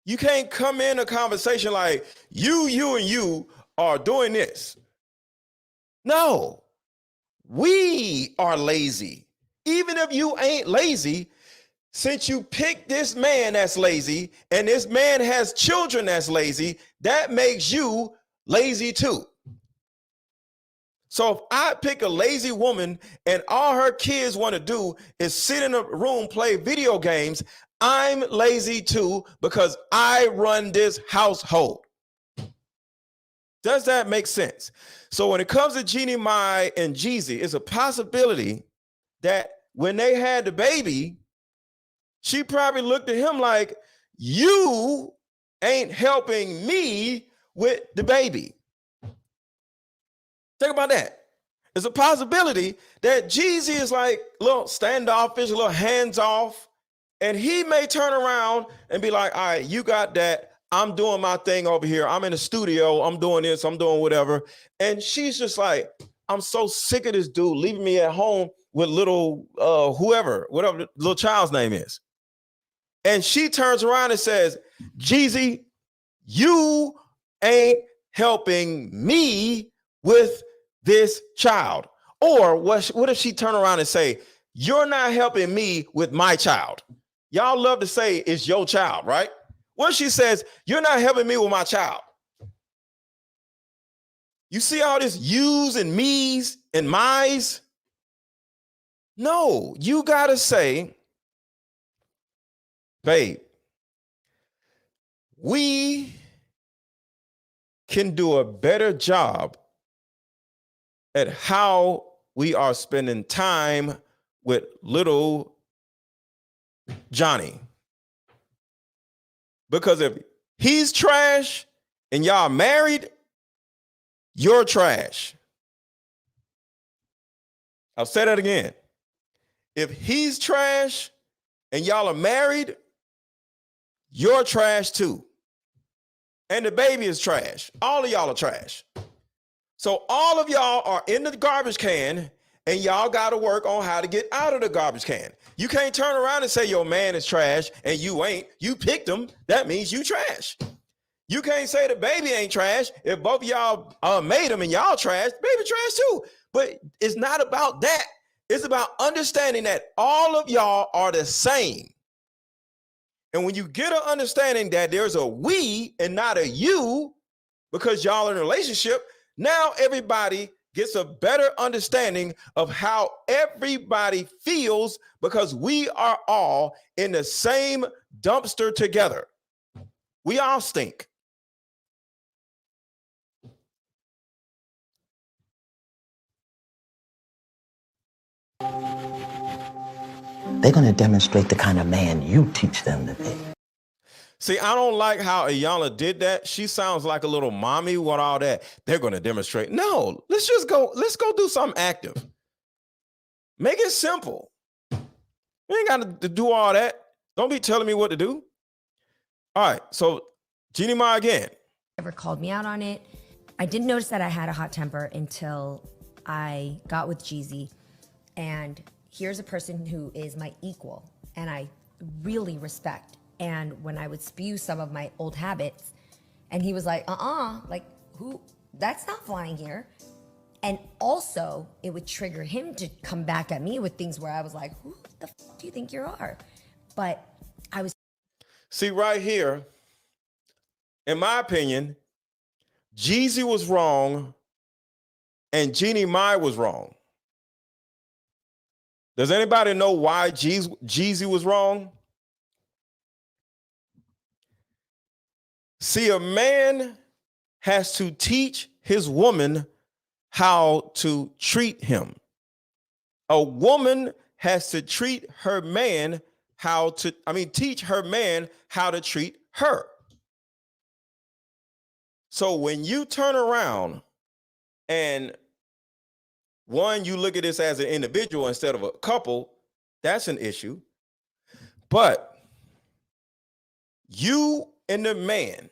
You can't come in a conversation like you are doing this. No, we are lazy. Even if you ain't lazy, since you picked this man that's lazy and this man has children that's lazy, that makes you lazy too. So if I pick a lazy woman and all her kids want to do is sit in a room, play video games, I'm lazy too because I run this household. Does that make sense? So when it comes to Jeannie Mai and Jeezy, it's a possibility that when they had the baby, she probably looked at him like, you ain't helping me with the baby. Think about that. It's a possibility that Jeezy is like a little standoffish, a little hands off, and he may turn around and be like, all right, you got that. I'm doing my thing over here. I'm in the studio. I'm doing this. I'm doing whatever. And she's just like, I'm so sick of this dude leaving me at home with little whoever, whatever the little child's name is. And she turns around and says, Jeezy, you ain't helping me with this child. Or what if she turn around and say, you're not helping me with my child? Y'all love to say it's your child, right? What if she says, you're not helping me with my child? You see all this yous and me's and my's? No, you gotta say, babe, we can do a better job at how we are spending time with little Johnny. Because if he's trash and y'all married, you're trash. I'll say that again. If he's trash and y'all are married, you're trash too. And the baby is trash. All of y'all are trash. So all of y'all are in the garbage can and y'all got to work on how to get out of the garbage can. You can't turn around and say your man is trash and you ain't. You picked him. That means you trash. You can't say the baby ain't trash. If both of y'all made him and y'all trash, baby trash too. But it's not about that. It's about understanding that all of y'all are the same. And when you get an understanding that there's a we and not a you, because y'all are in a relationship, now everybody gets a better understanding of how everybody feels because we are all in the same dumpster together. We all stink. They're going to demonstrate the kind of man you teach them to be. See, I don't like how Ayanna did that. She sounds like a little mommy with all that. They're going to demonstrate. No, let's go do something active. Make it simple. You ain't got to do all that. Don't be telling me what to do. All right, so Jeannie Mai again. Never called me out on it. I didn't notice that I had a hot temper until I got with Jeezy. And here's a person who is my equal and I really respect. And when I would spew some of my old habits, and he was like, like who, that's not flying here. And also it would trigger him to come back at me with things where I was like, who the fuck do you think you are? But I was. See right here, in my opinion, Jeezy was wrong and Jeannie Mai was wrong. Does anybody know why Jeezy was wrong? See, a man has to teach his woman how to treat him. A woman has to treat her man teach her man how to treat her. So when you turn around and one, you look at this as an individual instead of a couple, that's an issue. But you and the man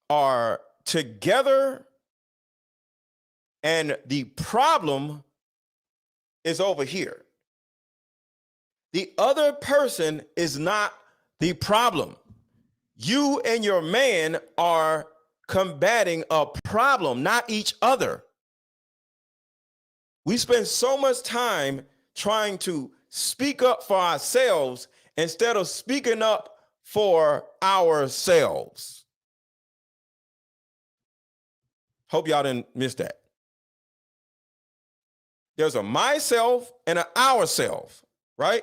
are together and the problem is over here. The other person is not the problem. You and your man are combating a problem, not each other. We spend so much time trying to speak up for ourselves instead of speaking up for ourselves. Hope y'all didn't miss that. There's a myself and an ourself, right?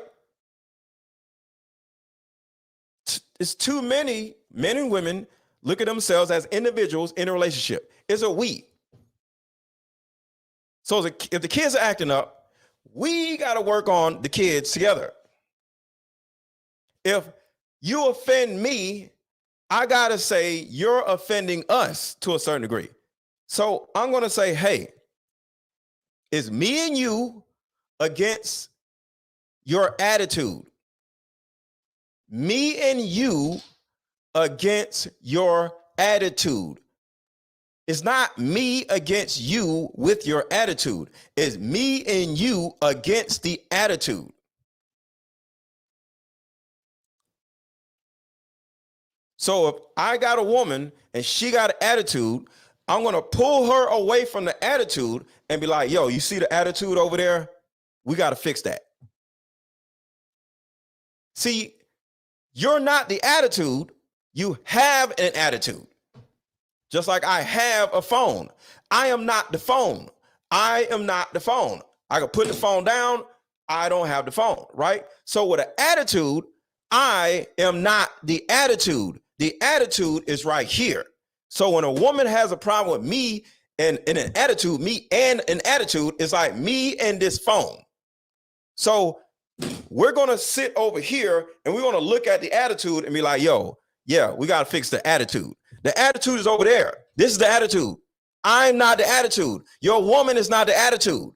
It's too many men and women look at themselves as individuals in a relationship. It's a we. So if the kids are acting up, we got to work on the kids together. If you offend me, I got to say you're offending us to a certain degree. So I'm going to say, hey, it's me and you against your attitude. Me and you against your attitude. It's not me against you with your attitude. It's me and you against the attitude. So if I got a woman and she got an attitude, I'm going to pull her away from the attitude and be like, yo, you see the attitude over there? We got to fix that. See, you're not the attitude. You have an attitude. Just like I have a phone. I am not the phone. I am not the phone. I can put the phone down. I don't have the phone, right? So with an attitude, I am not the attitude. The attitude is right here. So when a woman has a problem with me and an attitude, me and an attitude, is like me and this phone. So we're going to sit over here and we're going to look at the attitude and be like, yo, yeah, we got to fix the attitude. The attitude is over there. This is the attitude. I'm not the attitude. Your woman is not the attitude.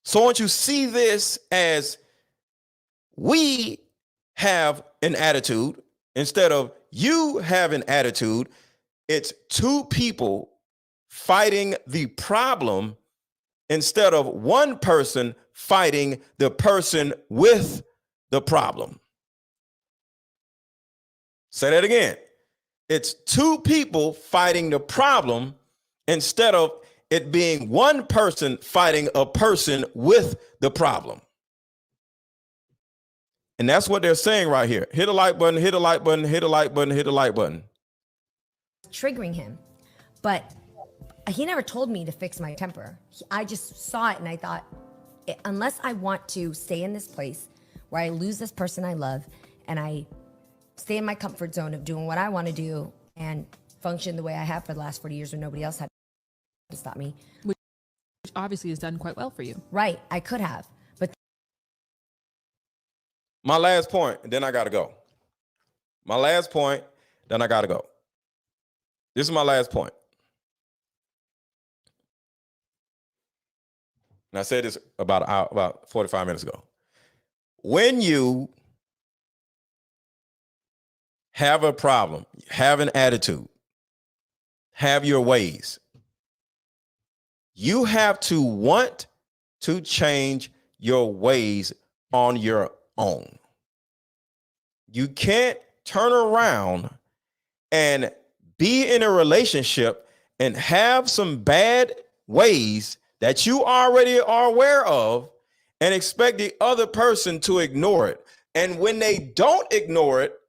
So once you see this as we have an attitude instead of you have an attitude, it's two people fighting the problem instead of one person fighting the person with the problem. Say that again. It's two people fighting the problem instead of it being one person fighting a person with the problem. And that's what they're saying right here. Hit a like button, hit a like button, hit a like button, hit a like button. Triggering him. But he never told me to fix my temper. I just saw it and I thought, unless I want to stay in this place where I lose this person I love and I stay in my comfort zone of doing what I want to do and function the way I have for the last 40 years when nobody else had to stop me. Which obviously has done quite well for you. Right, I could have. But my last point, and then I got to go. My last point, then I got to go. This is my last point. And I said this about 45 minutes ago. When you have a problem, have an attitude, have your ways, you have to want to change your ways on your own. You can't turn around and be in a relationship and have some bad ways that you already are aware of and expect the other person to ignore it. And when they don't ignore it,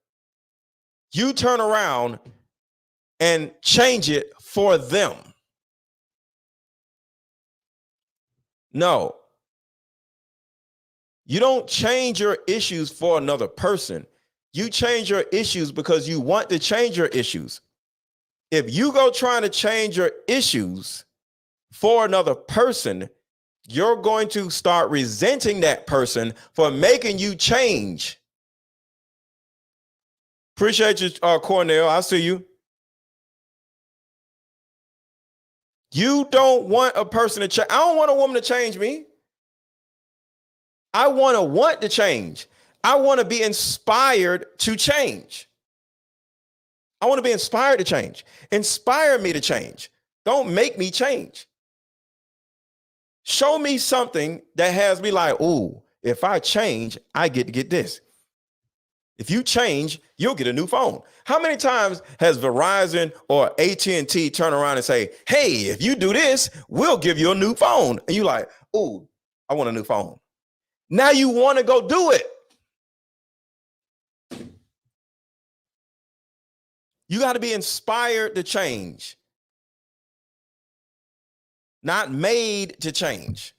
you turn around and change it for them. No. You don't change your issues for another person. You change your issues because you want to change your issues. If you go trying to change your issues for another person, you're going to start resenting that person for making you change. Appreciate you, Cornell. I see you. You don't want a person to change. I don't want a woman to change me. I want to change. I want to be inspired to change. I want to be inspired to change. Inspire me to change. Don't make me change. Show me something that has me like, ooh, if I change, I get to get this. If you change, you'll get a new phone. How many times has Verizon or AT&T turn around and say, hey, if you do this, we'll give you a new phone? And you like, oh, I want a new phone. Now you want to go do it. You got to be inspired to change, not made to change.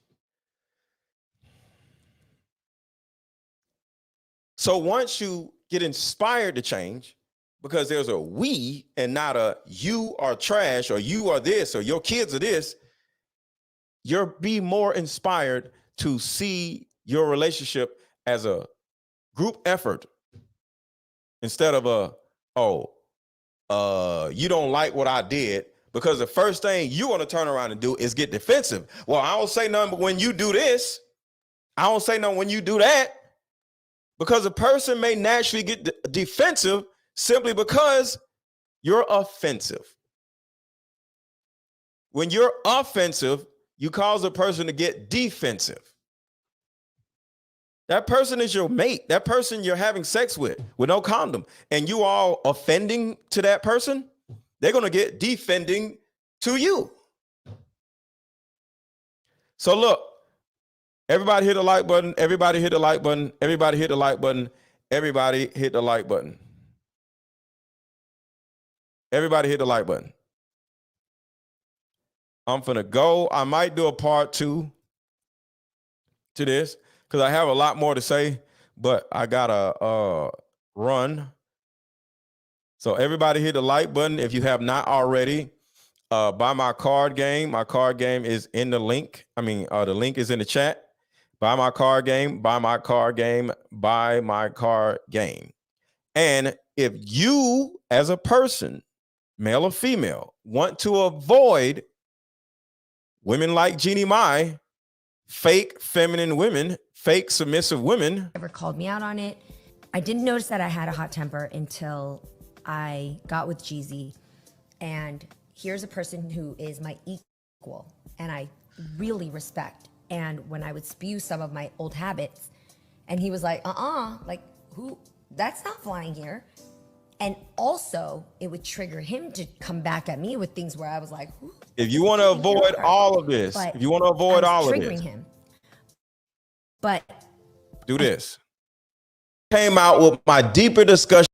So once you get inspired to change, because there's a we and not a you are trash or you are this or your kids are this, you'll be more inspired to see your relationship as a group effort instead of you don't like what I did, because the first thing you want to turn around and do is get defensive. Well, I don't say nothing but when you do this. I don't say nothing when you do that. Because a person may naturally get defensive simply because you're offensive. When you're offensive, you cause a person to get defensive. That person is your mate. That person you're having sex with no condom. And you all offending to that person, they're going to get defending to you. So look, everybody hit the like button. Everybody hit the like button. Everybody hit the like button. Everybody hit the like button. Everybody hit the like button. I'm finna go. I might do a part 2 to this because I have a lot more to say, but I gotta run. So everybody hit the like button if you have not already. Buy my card game. My card game is in the link. The link is in the chat. Buy my card game, buy my card game, buy my card game. And if you, as a person, male or female, want to avoid women like Jeannie Mai, fake feminine women, fake submissive women. Never called me out on it. I didn't notice that I had a hot temper until I got with Jeezy. And here's a person who is my equal and I really respect. And when I would spew some of my old habits, and he was like, like, who, that's not flying here. And also, it would trigger him to come back at me with things where I was like, who? If you want to avoid all of this, But if you want to avoid all of triggering this, him. But do this. Came out with my deeper discussion.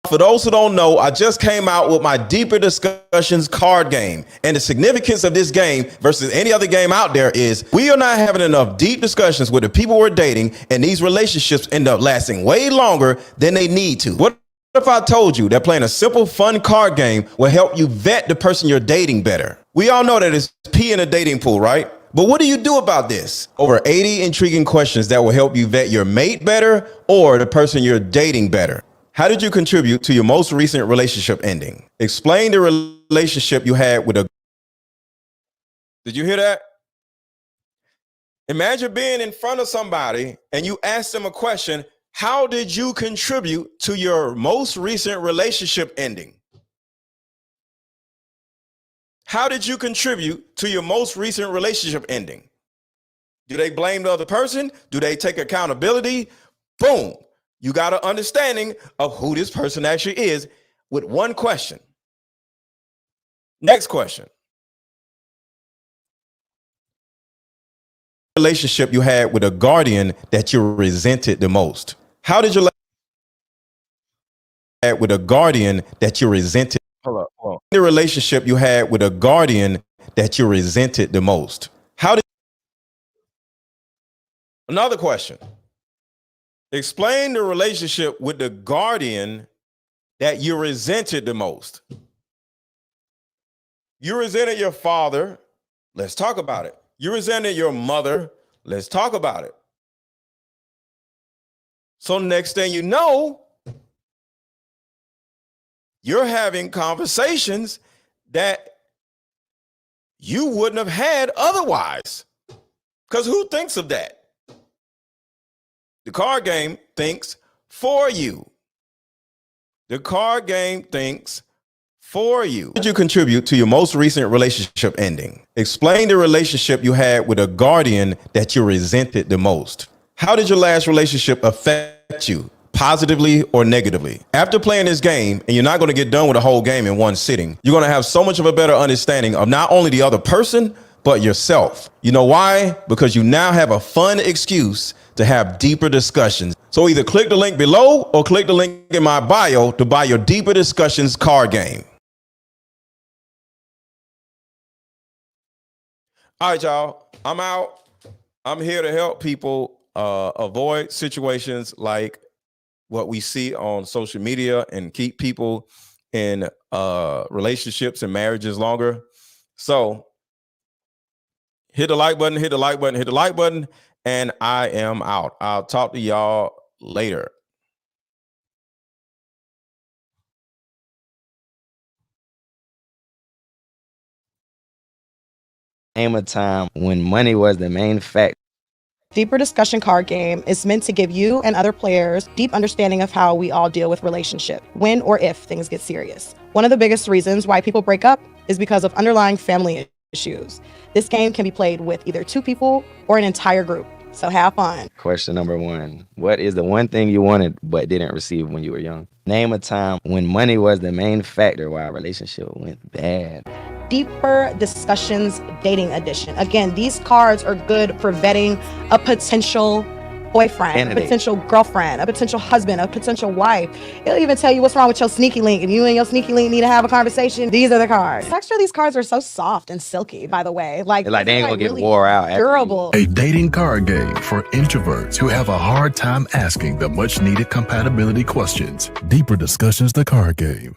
For those who don't know, I just came out with my Deeper Discussions card game. And the significance of this game versus any other game out there is we are not having enough deep discussions with the people we're dating, and these relationships end up lasting way longer than they need to. What if I told you that playing a simple, fun card game will help you vet the person you're dating better? We all know that it's pee in a dating pool, right? But what do you do about this? Over 80 intriguing questions that will help you vet your mate better or the person you're dating better. How did you contribute to your most recent relationship ending? Explain the relationship you had with a... Did you hear that? Imagine being in front of somebody and you ask them a question. How did you contribute to your most recent relationship ending? How did you contribute to your most recent relationship ending? Do they blame the other person? Do they take accountability? Boom. You got an understanding of who this person actually is with one question. Next question. Relationship you had with a guardian that you resented the most. How did you had with a guardian that you resented? Hold on. The relationship you had with a guardian that you resented the most. How did... Another question. Explain the relationship with the guardian that you resented the most. You resented your father. Let's talk about it. You resented your mother. Let's talk about it. So next thing you know, you're having conversations that you wouldn't have had otherwise. Because who thinks of that? The card game thinks for you. The card game thinks for you. How did you contribute to your most recent relationship ending? Explain the relationship you had with a guardian that you resented the most. How did your last relationship affect you? positively or negatively. After playing this game, and you're not going to get done with the whole game in one sitting, you're going to have so much of a better understanding of not only the other person, but yourself. You know why? Because you now have a fun excuse to have deeper discussions. So either click the link below or click the link in my bio to buy your Deeper Discussions card game. All right, y'all, I'm out. I'm here to help people avoid situations like what we see on social media and keep people in relationships and marriages longer. So hit the like button, hit the like button, hit the like button, and I am out. I'll talk to y'all later. Name a time when money was the main factor. Deeper Discussion card game is meant to give you and other players deep understanding of how we all deal with relationship, when or if things get serious. One of the biggest reasons why people break up is because of underlying family issues. This game can be played with either 2 people or an entire group, so have fun. Question number 1. What is the one thing you wanted but didn't receive when you were young? Name a time when money was the main factor why a relationship went bad. Deeper Discussions Dating Edition. Again, these cards are good for vetting a potential boyfriend, a potential girlfriend, a potential husband, a potential wife. It'll even tell you what's wrong with your sneaky link. If you and your sneaky link need to have a conversation, these are the cards. The texture of these cards are so soft and silky, by the way. Like they ain't gonna really get wore out. Durable. A dating card game for introverts who have a hard time asking the much needed compatibility questions. Deeper Discussions, the card game.